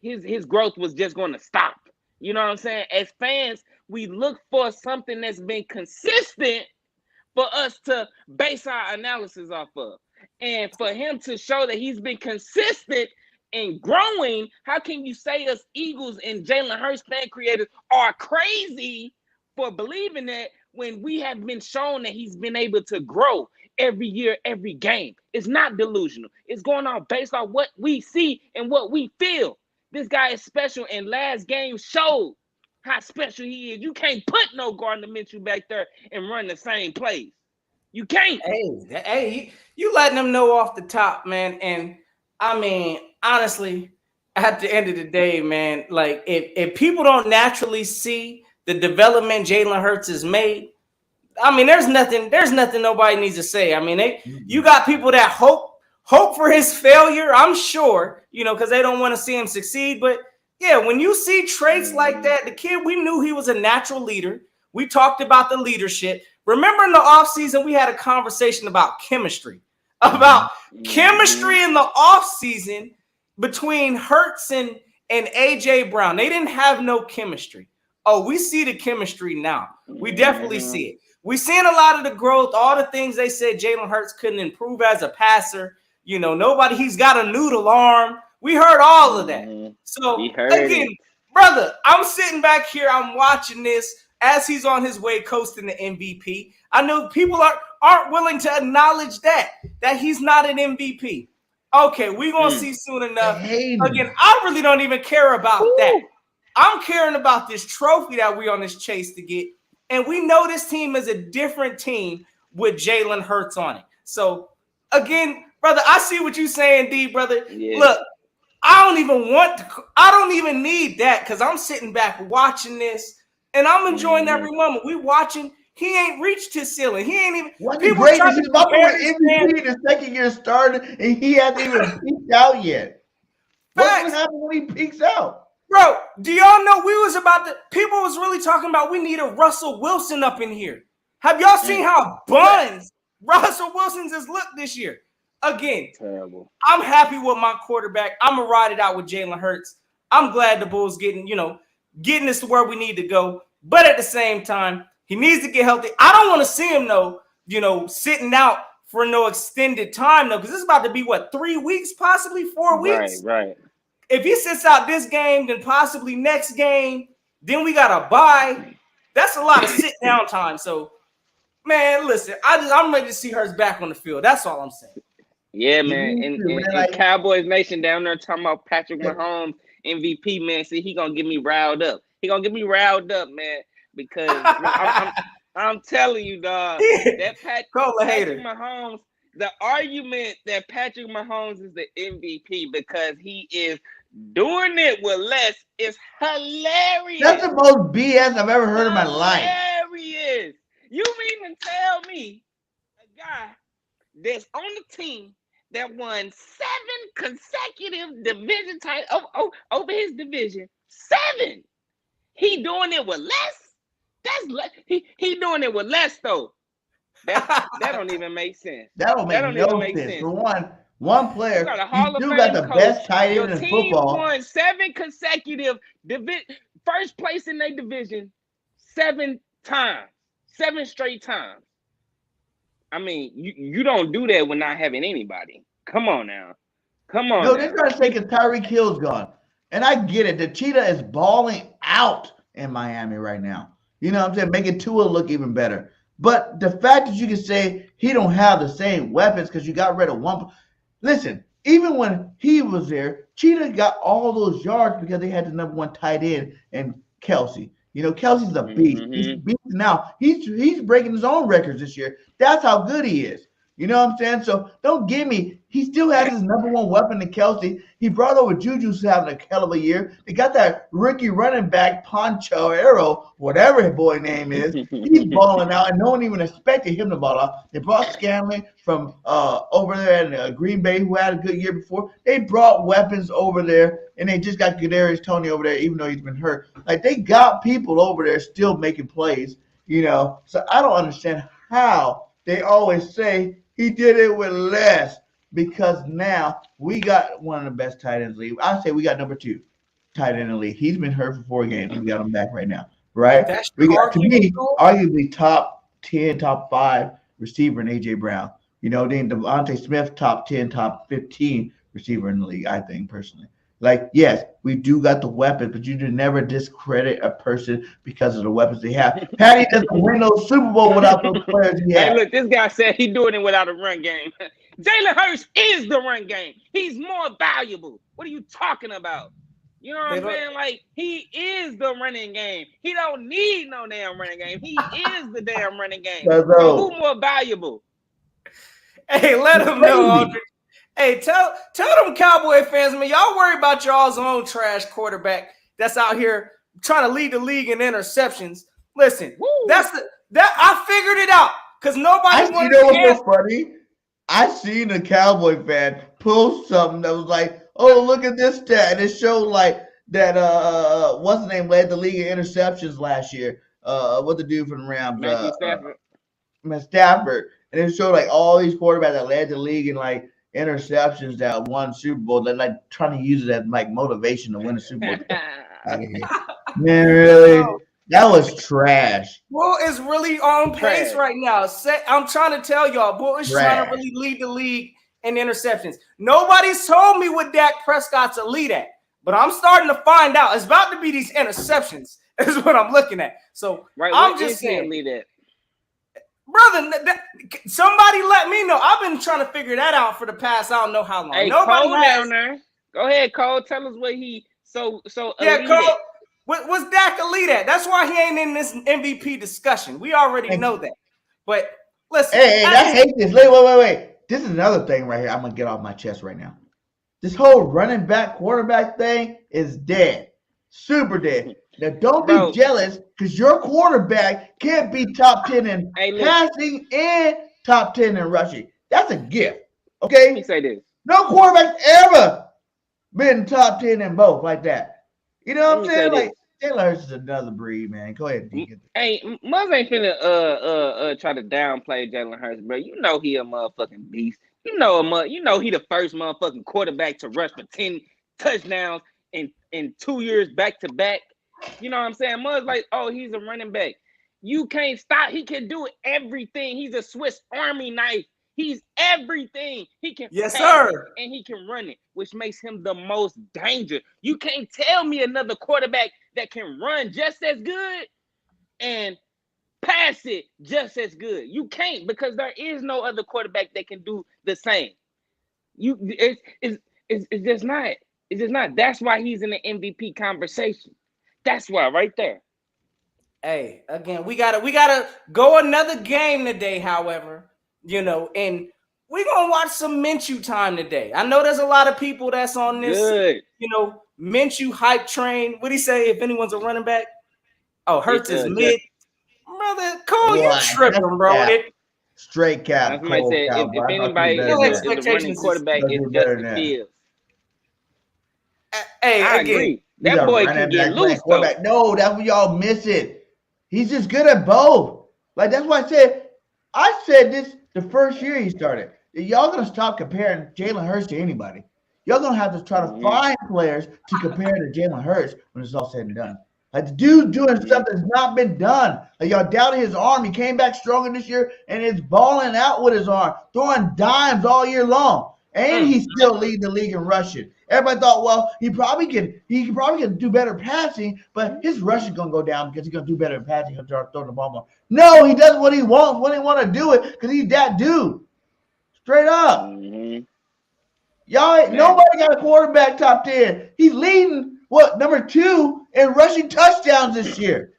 his growth was just going to stop. You know what I'm saying? As fans, we look for something that's been consistent for us to base our analysis off of. And for him to show that he's been consistent and growing, how can you say us Eagles and Jalen Hurts fan creators are crazy for believing that when we have been shown that he's been able to grow every year, every game? It's not delusional. It's going on based on what we see and what we feel. This guy is special, and last game showed how special he is. You can't put no Gardner Minshew back there and run the same plays. You can't. Hey, you letting them know off the top, man. And I mean, honestly, at the end of the day, man, like if people don't naturally see the development Jalen Hurts has made, I mean, there's nothing nobody needs to say. I mean, you got people that hope for his failure, I'm sure, you know, because they don't want to see him succeed. But yeah, when you see traits like that, the kid, we knew he was a natural leader. We talked about the leadership. Remember in the offseason, we had a conversation about chemistry in the offseason between Hurts and A.J. Brown. They didn't have no chemistry. Oh, we see the chemistry now. We definitely see it. We've seen a lot of the growth, all the things they said Jalen Hurts couldn't improve as a passer. You know, he's got a noodle arm. We heard all of that. So, again, brother, I'm sitting back here. I'm watching this as he's on his way coasting the MVP. I know people aren't willing to acknowledge that he's not an MVP. Okay, we're going to see soon enough. Again, I really don't even care about that. I'm caring about this trophy that we're on this chase to get. And we know this team is a different team with Jalen Hurts on it. So, again, brother, I see what you're saying, D, brother. Yeah. Look, I don't even need that because I'm sitting back watching this and I'm enjoying every moment. We watching. He ain't reached his ceiling. He ain't even. People trying to compare MVP the second year started and he hasn't even peaked out yet. What's gonna happen when he peaks out? Bro, do y'all know people was really talking about we need a Russell Wilson up in here. Have y'all seen how buns Russell Wilson's has looked this year? Again, terrible. I'm happy with my quarterback. I'm going to ride it out with Jalen Hurts. I'm glad the Bulls getting us to where we need to go. But at the same time, he needs to get healthy. I don't want to see him, sitting out for no extended time, though, because it's about to be, 3 weeks, possibly 4 weeks? Right. If he sits out this game, then possibly next game, then we got to bye. That's a lot of sit-down time. So, man, listen, I'm ready to see Hurts back on the field. That's all I'm saying. Yeah, man. And Cowboys Nation down there talking about Patrick Mahomes MVP, man. See, he gonna get me riled up. He gonna get me riled up, man, because I'm telling you, dog, that Patrick Mahomes, the argument that Patrick Mahomes is the MVP because he is doing it with less is hilarious. That's the most BS I've ever heard in my life. Hilarious. You mean to tell me a guy that's on the team that won 7 consecutive division titles over his division. 7. He doing it with less? He doing it with less though. That don't even make sense. That don't make sense. For one player, you still got the best tight end in football. Your team won 7 consecutive first place in their division 7 times. 7 straight times. I mean, you don't do that when not having anybody. Come on now. No, they're trying to say because Tyreek Hill's gone. And I get it. The Cheetah is balling out in Miami right now. You know what I'm saying? Making Tua look even better. But the fact that you can say he don't have the same weapons because you got rid of one. Listen, even when he was there, Cheetah got all those yards because they had the number 1 tight end and Kelsey. You know, Kelsey's a beast. He's beast now. He's breaking his own records this year. That's how good he is. You know what I'm saying? So don't give me. He still has his number one weapon in Kelsey. He brought over Juju, who's having a hell of a year. They got that rookie running back, Poncho Arrow, whatever his boy name is. He's balling out, and no one even expected him to ball out. They brought Scanlon from over there in Green Bay, who had a good year before. They brought weapons over there, and they just got Kadarius Toney over there, even though he's been hurt. Like, they got people over there still making plays, you know. So I don't understand how they always say he did it with less, because now we got one of the best tight ends in the league. I say we got number 2 tight end in the league. He's been hurt for 4 games. We got him back right now, right? We got, to me, arguably top 10, top 5 receiver in A.J. Brown. You know, then Devontae Smith, top 10, top 15 receiver in the league, I think, personally. Like, yes, we do got the weapons, but you do never discredit a person because of the weapons they have. Patty doesn't win no Super Bowl without those players he has. Hey, look, this guy said he's doing it without a run game. Jalen Hurts is the run game. He's more valuable. What are you talking about? You know what I'm saying? Like, he is the running game. He don't need no damn running game. He is the damn running game. So who more valuable? Hey, let him know, Aldridge. Hey, tell them Cowboy fans, man, y'all worry about y'all's own trash quarterback that's out here trying to lead the league in interceptions. Listen, I figured it out because nobody wanted to. You know what's so funny? I seen a Cowboy fan post something that was like, "Oh, look at this stat," and it showed like that. What's the name led the league in interceptions last year? What the dude from the Rams? Stafford, and it showed like all these quarterbacks that led the league in like interceptions that won Super Bowl. They're like trying to use it as like motivation to win a Super Bowl. Man, really? That was trash. Bull is really on pace right now. I'm trying to tell y'all, Bull is trying to really lead the league in interceptions. Nobody's told me what Dak Prescott's elite at, but I'm starting to find out. It's about to be these interceptions is what I'm looking at. So I'm just saying, brother, somebody let me know. I've been trying to figure that out for the past I don't know how long. Hey, nobody Cole down there. Go ahead, Cole. Tell us what he so yeah, Cole. What's Dak elite at? That's why he ain't in this MVP discussion. We already know that. But listen. Hey, I hate this. Wait. This is another thing right here I'm going to get off my chest right now. This whole running back, quarterback thing is dead. Super dead. Now, don't be jealous because your quarterback can't be top 10 in passing and top 10 in rushing. That's a gift. Okay? Let me say this. No quarterback's ever been top 10 in both like that. You know what I'm saying? Like, Jalen Hurts is another breed, man. Go ahead, Deacon. Hey, Muzz ain't finna try to downplay Jalen Hurts, bro. You know he a motherfucking beast. You know he the first motherfucking quarterback to rush for 10 touchdowns in 2 years back to back. You know what I'm saying? Muzz like, oh, he's a running back. You can't stop. He can do everything. He's a Swiss Army knife. He's everything. He can pass sir. And he can run it, which makes him the most dangerous. You can't tell me another quarterback that can run just as good and pass it just as good. You can't, because there is no other quarterback that can do the same. It's just not. It's just not. That's why he's in the MVP conversation. That's why right there. Hey, again, we gotta go another game today, however. You know, and we're going to watch some MINSHEW time today. I know there's a lot of people that's on this, MINSHEW hype train. What do you say if anyone's a running back? Oh, Hurts is mid. Brother, Cole, you tripping, bro. Straight cap. If anybody is a running quarterback, it's Justin Fields. Hey, I agree. That boy can get loose, though. No, that's what y'all miss it. He's just good at both. Like, that's why I said this the first year he started. Y'all going to stop comparing Jalen Hurts to anybody. Y'all going to have to try to find players to compare to Jalen Hurts when it's all said and done. Like, the dude doing stuff that's not been done. Like, y'all doubted his arm. He came back stronger this year, and it's balling out with his arm, throwing dimes all year long. And he's still leading the league in rushing. Everybody thought, well, he probably can do better passing, but his rushing gonna go down because he's gonna do better in passing. He'll start throwing the ball more. No, he does what he wants when he want to do it because he's that dude. Straight up. Y'all, nobody got a quarterback top 10. He's leading number 2 in rushing touchdowns this year.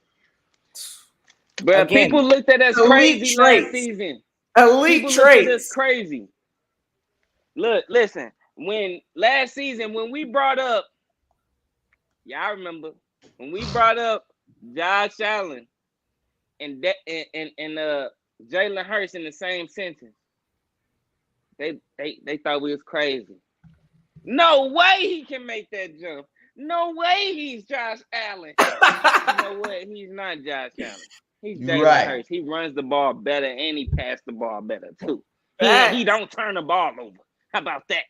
But people looked at us crazy last season. Elite People look at us traits. crazy. Look, listen. When last season, when we brought up, y'all remember when we brought up Josh Allen and Jalen Hurts in the same sentence, they thought we was crazy. No way he can make that jump. No way he's Josh Allen. You know what? He's not Josh Allen. He's Jalen Hurts. He runs the ball better and he passed the ball better too. He don't turn the ball over. How about that?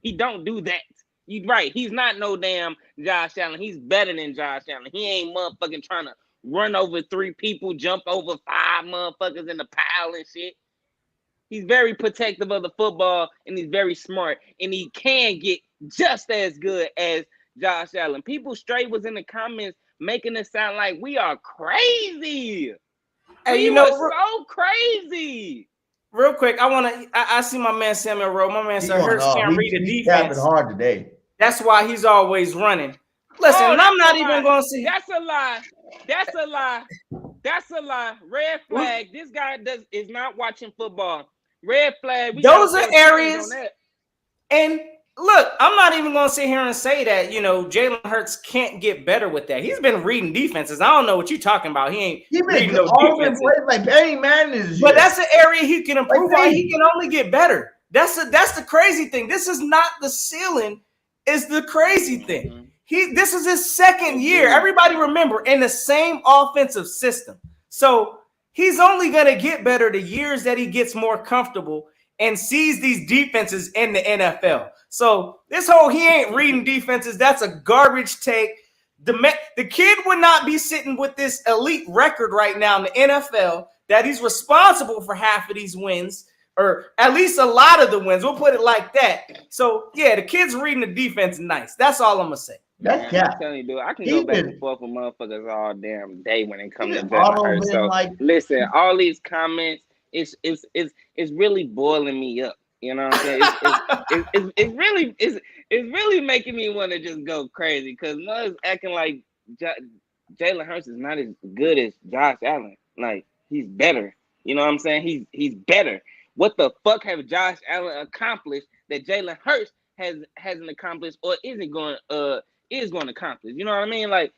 He don't do that. You right. He's not no damn Josh Allen. He's better than Josh Allen. He ain't motherfucking trying to run over 3 people, jump over 5 motherfuckers in the pile and shit. He's very protective of the football and he's very smart. And he can get just as good as Josh Allen. People straight was in the comments making it sound like we are crazy. Hey, you know, so crazy. Real quick, I see my man Samuel Rowe. My man said Hurts can't read the defense. He's hard today. That's why he's always running. Listen, I'm not even going to see. That's a lie. That's a lie. That's a lie. Red flag. This guy is not watching football. Red flag. Those are areas. And look, I'm not even going to sit here and say that, you know, Jalen Hurts can't get better with that. He's been reading defenses. I don't know what you're talking about. He reading those defenses. Like Barry Madden but that's an area he can improve on. He can only get better. That's the crazy thing. This is not the ceiling. It's the crazy thing. This is his second year. Everybody remember, in the same offensive system. So he's only going to get better the years that he gets more comfortable and sees these defenses in the NFL. So this whole he ain't reading defenses, that's a garbage take. The kid would not be sitting with this elite record right now in the NFL that he's responsible for half of these wins, or at least a lot of the wins. We'll put it like that. So, yeah, the kid's reading the defense nice. That's all I'm going to say. That's I'm telling you, dude, I can go back and forth with motherfuckers all damn day when it comes to Jalen Hurts. So, listen, all these comments, it's really boiling me up. You know what I'm saying? It's really making me want to just go crazy because Muzz acting like Jalen Hurts is not as good as Josh Allen. Like, he's better. You know what I'm saying? He's better. What the fuck have Josh Allen accomplished that Jalen Hurts hasn't accomplished or is going to accomplish? You know what I mean? Like,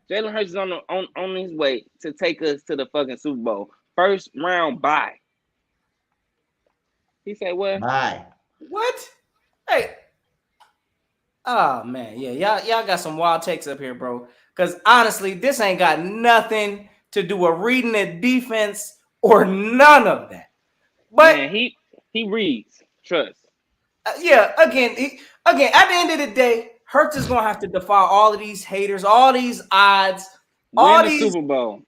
Jalen Hurts is on his way to take us to the fucking Super Bowl. First round bye. He said what? Bye. What? Hey. Oh man, yeah, y'all got some wild takes up here, bro. Because honestly, this ain't got nothing to do with reading the defense or none of that. But man, he reads. Trust. Yeah. Again, at the end of the day, Hurts is gonna have to defy all of these haters, all these odds, all Win the these Super Bowl.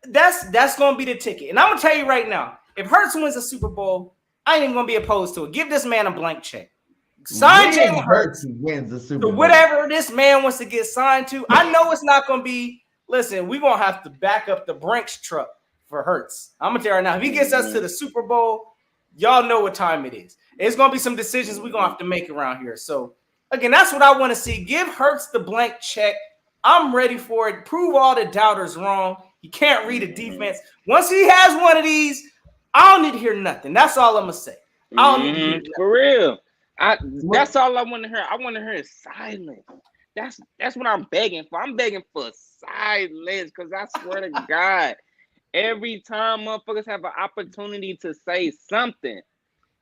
That's gonna be the ticket. And I'm gonna tell you right now, if Hurts wins a Super Bowl, I ain't even gonna be opposed to it. Give this man a blank check. Sign Jalen Hurts. Wins the Super Bowl. Whatever this man wants to get signed to. I know it's not gonna be. Listen, we're gonna have to back up the Brinks truck for Hurts. I'm gonna tell you right now, if he gets us to the Super Bowl, y'all know what time it is. It's gonna be some decisions we're gonna have to make around here. So again, that's what I want to see. Give Hurts the blank check. I'm ready for it. Prove all the doubters wrong. He can't read a defense. Once he has one of these, I don't need to hear nothing. That's all I'm gonna say. I don't need to hear nothing. For real. That's all I want to hear. I want to hear silence. That's what I'm begging for. I'm begging for silence because I swear to God, every time motherfuckers have an opportunity to say something,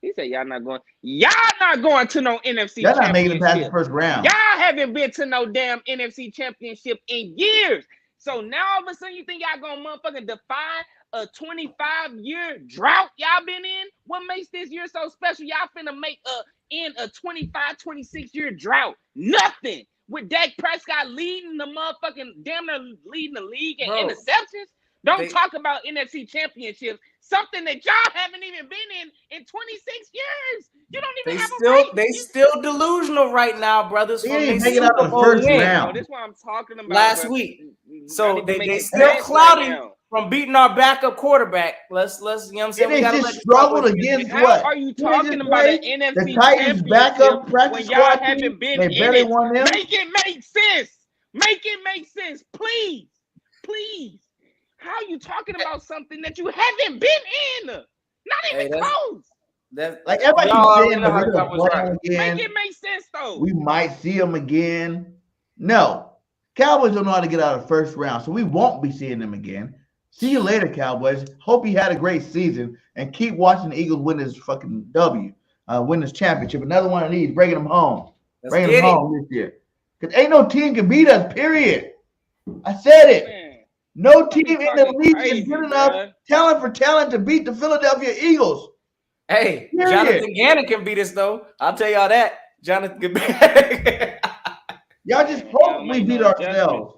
he said, y'all not going to no NFC Y'all championship. not making it past the first round. Y'all haven't been to no damn NFC championship in years. So now all of a sudden you think y'all gonna motherfucking defy a 25-year drought y'all been in? What makes this year so special? Y'all finna make a 25, 26-year drought. Nothing. With Dak Prescott leading the motherfucking damn near leading the league in interceptions. Don't talk about NFC championships. Something that y'all haven't even been in 26 years. You don't even have a ring. They still delusional right now, brothers. They didn't make it out the first round. This is what I'm talking about. Last week. So they still cloudy from beating our backup quarterback. Let's you know what I'm saying? They just struggled against what? How are you talking about an NFC the Titans backup practice when y'all squad haven't been they barely won them? Make it make sense. Make it make sense, please. Please. How are you talking about something that you haven't been in? Not even close. That's like everybody keeps saying that we're gonna play them again. Make it make sense though. We might see them again. No, Cowboys don't know how to get out of the first round, so we won't be seeing them again. See you later, Cowboys. Hope you had a great season and keep watching the Eagles win this fucking win this championship. Another one of these, bringing them home. Bringing them home this year. Because ain't no team can beat us, period. I said it. Man, no team in the league is good enough, talent for talent, to beat the Philadelphia Eagles. Hey, period. Jonathan Gannon can beat us, though. I'll tell y'all that. Jonathan can beat us. Y'all just hope we beat ourselves.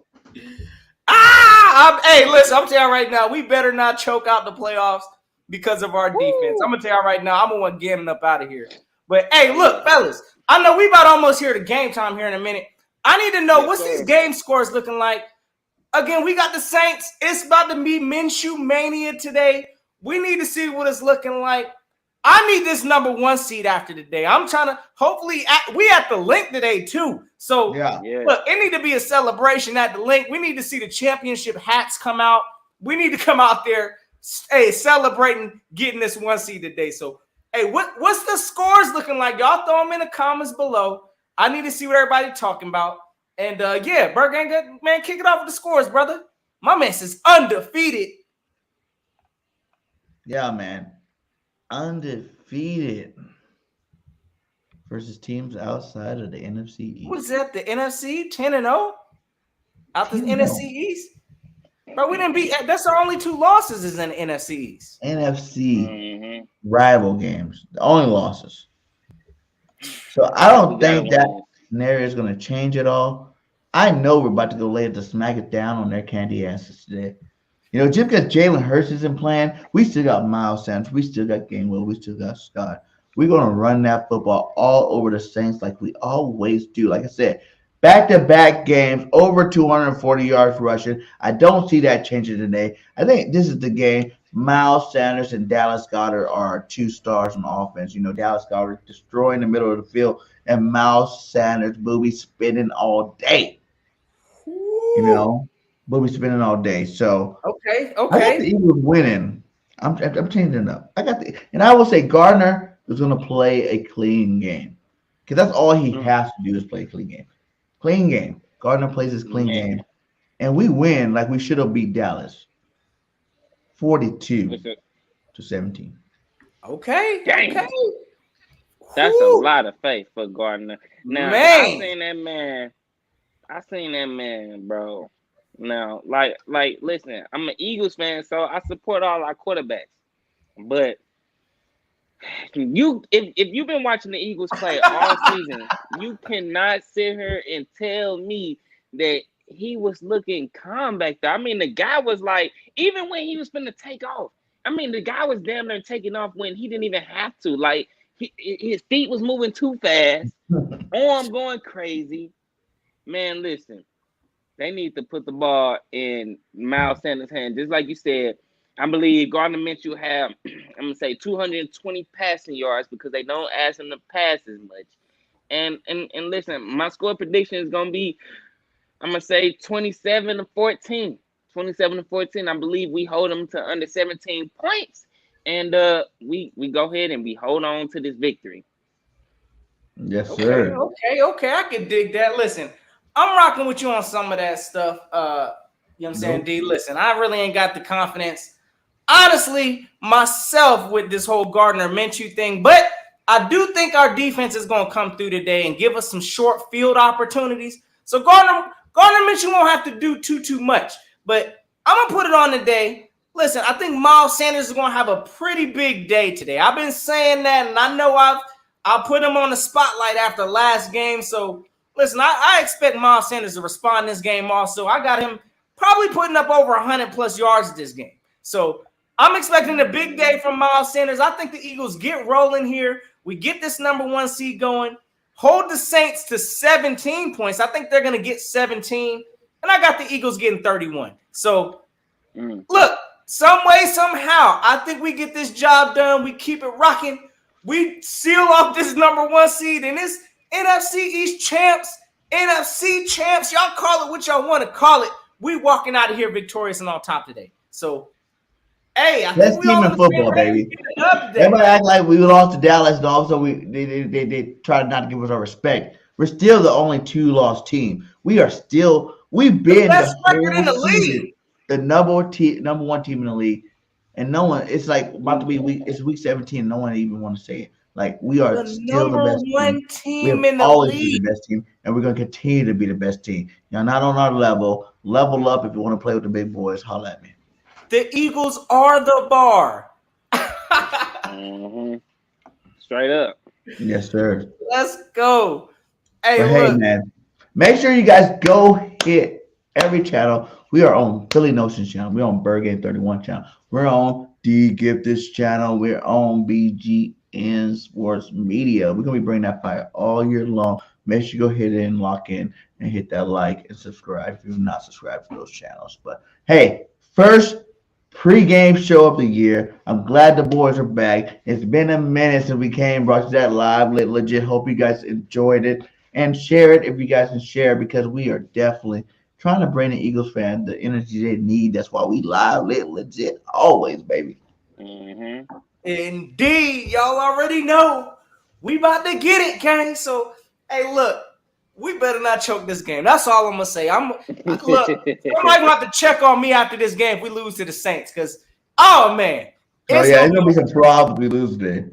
Hey, listen, I'm telling you right now, we better not choke out the playoffs because of our defense. I'm going to tell you right now, I'm going to want Gannon up out of here. But, hey, look, fellas, I know we about almost here to game time here in a minute. I need to know what's these game scores looking like. Again, we got the Saints. It's about to be MINSHEW Mania today. We need to see what it's looking like. I need this number 1 seed after today. I'm trying to, hopefully, we at the link today too. So, look, it need to be a celebration at the link. We need to see the championship hats come out. We need to come out there, hey, celebrating getting this 1 seed today. So, hey, what's the scores looking like? Y'all throw them in the comments below. I need to see what everybody's talking about. And, yeah, BIRDGANG, man, kick it off with the scores, brother. My man is undefeated. Yeah, man. Undefeated versus teams outside of the NFC East. What is that? The NFC 10-0 out the NFC East, bro. We didn't beat. That's our only 2 losses is in the NFC East. NFC rival games, the only losses. So I don't think that scenario is going to change at all. I know we're about to go lay to smack it down on their candy asses today. You know, just because Jalen Hurts isn't playing, we still got Miles Sanders, we still got Gainwell, we still got Scott. We're going to run that football all over the Saints like we always do. Like I said, back-to-back games, over 240 yards rushing. I don't see that changing today. I think this is the game. Miles Sanders and Dallas Goedert are our 2 stars on offense. You know, Dallas Goedert destroying the middle of the field, and Miles Sanders will be spinning all day. You know? We'll be spending all day. So okay. I got the Eagles winning. I'm changing it up. And I will say Gardner is going to play a clean game because that's all he has to do is play a clean game. Clean game. Gardner plays his clean game, and we win like we should have beat Dallas, 42-17. Okay. Dang. Okay. That's a lot of faith for Gardner. Now I seen that man, bro. Now, like, listen, I'm an Eagles fan, so I support all our quarterbacks. But if you've been watching the Eagles play all season, you cannot sit here and tell me that he was looking calm back there. I mean, the guy was like, even when he was finna take off, I mean, the guy was damn near taking off when he didn't even have to. Like, his feet was moving too fast, arm going crazy. Man, listen. They need to put the ball in Miles Sanders' hand. Just like you said, I believe Gardner Minshew have, I'm going to say 220 passing yards because they don't ask him to pass as much. And listen, my score prediction is going to be, I'm going to say 27-14. 27-14. I believe we hold them to under 17 points. And we go ahead and we hold on to this victory. Yes, sir. Okay. I can dig that. Listen. I'm rocking with you on some of that stuff. You know what I'm saying, D? Listen, I really ain't got the confidence, honestly, myself with this whole Gardner Minshew thing. But I do think our defense is going to come through today and give us some short field opportunities. So Gardner Minshew won't have to do too much. But I'm going to put it on today. Listen, I think Miles Sanders is going to have a pretty big day today. I've been saying that, and I know I'll put him on the spotlight after last game. So, listen, I expect Miles Sanders to respond in this game also. I got him probably putting up over 100-plus yards this game. So I'm expecting a big day from Miles Sanders. I think the Eagles get rolling here. We get this number 1 seed going. Hold the Saints to 17 points. I think they're going to get 17. And I got the Eagles getting 31. So, look, some way, somehow, I think we get this job done. We keep it rocking. We seal off this number 1 seed. And this NFC East champs, NFC champs, y'all call it what y'all want to call it. We walking out of here victorious and on top today. So Hey, I Best think we team all in football, baby. Everybody act like we lost to Dallas, and also they tried not to give us our respect. We're still the only 2-loss team. We've been best the record in whole the season league. the number one team in the league, and no one. It's like about to be week 17. No one even want to say it. Like we are The still the number best team. one We have team in the always been the league. best team, and we're gonna continue to be the best team. You're not on our level. Level up if you want to play with the big boys. Holla at me. The Eagles are the bar. Mm-hmm. Straight up. Yes, sir. Let's go. Hey, But hey, look. man, make sure you guys go hit every channel. We are on Philly Notions channel. We're on BIRDGANG 31 channel. We're on DEEGIFTED channel. We're on BGN Sports Media. We're gonna be bringing that fire all year long. Make sure you go hit it and lock in and hit that like and subscribe if you're not subscribed to those channels. But hey, first pre-game show of the year. I'm glad the boys are back. It's been a minute since we brought you that live legit. Hope you guys enjoyed it. And share it if you guys can share, because we are definitely trying to bring the Eagles fan the energy they need. That's why we live legit always, baby. Mm-hmm. Indeed, y'all already know we about to get it, gang. So, hey, look, we better not choke this game. That's all I'm gonna say. Look, somebody gonna have to check on me after this game if we lose to the Saints, because man, It's gonna be some problems if we lose today.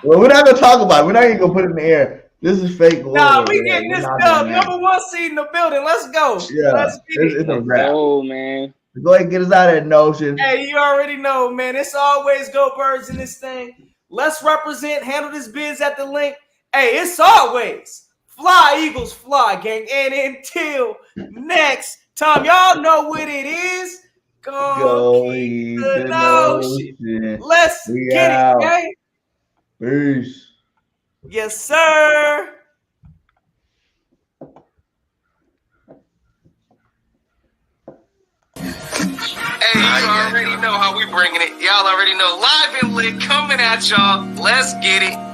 Well, we're not gonna talk about it. We're not even gonna put it in the air. This is fake. Nah, we getting this dub. Number 1 seed in the building. Let's go. Yeah, Let's get it. It's a wrap. Oh man. Go ahead and get us out of that notion. Hey, you already know, man. It's always go Birds in this thing. Let's represent, handle this biz at the link. Hey, it's always fly, Eagles, fly, gang. And until next time, y'all know what it is. Go keep the notion. Let's get it, gang. Peace. Yes, sir. Hey, you already know how we bringing it. Y'all already know. Live and lit coming at y'all. Let's get it.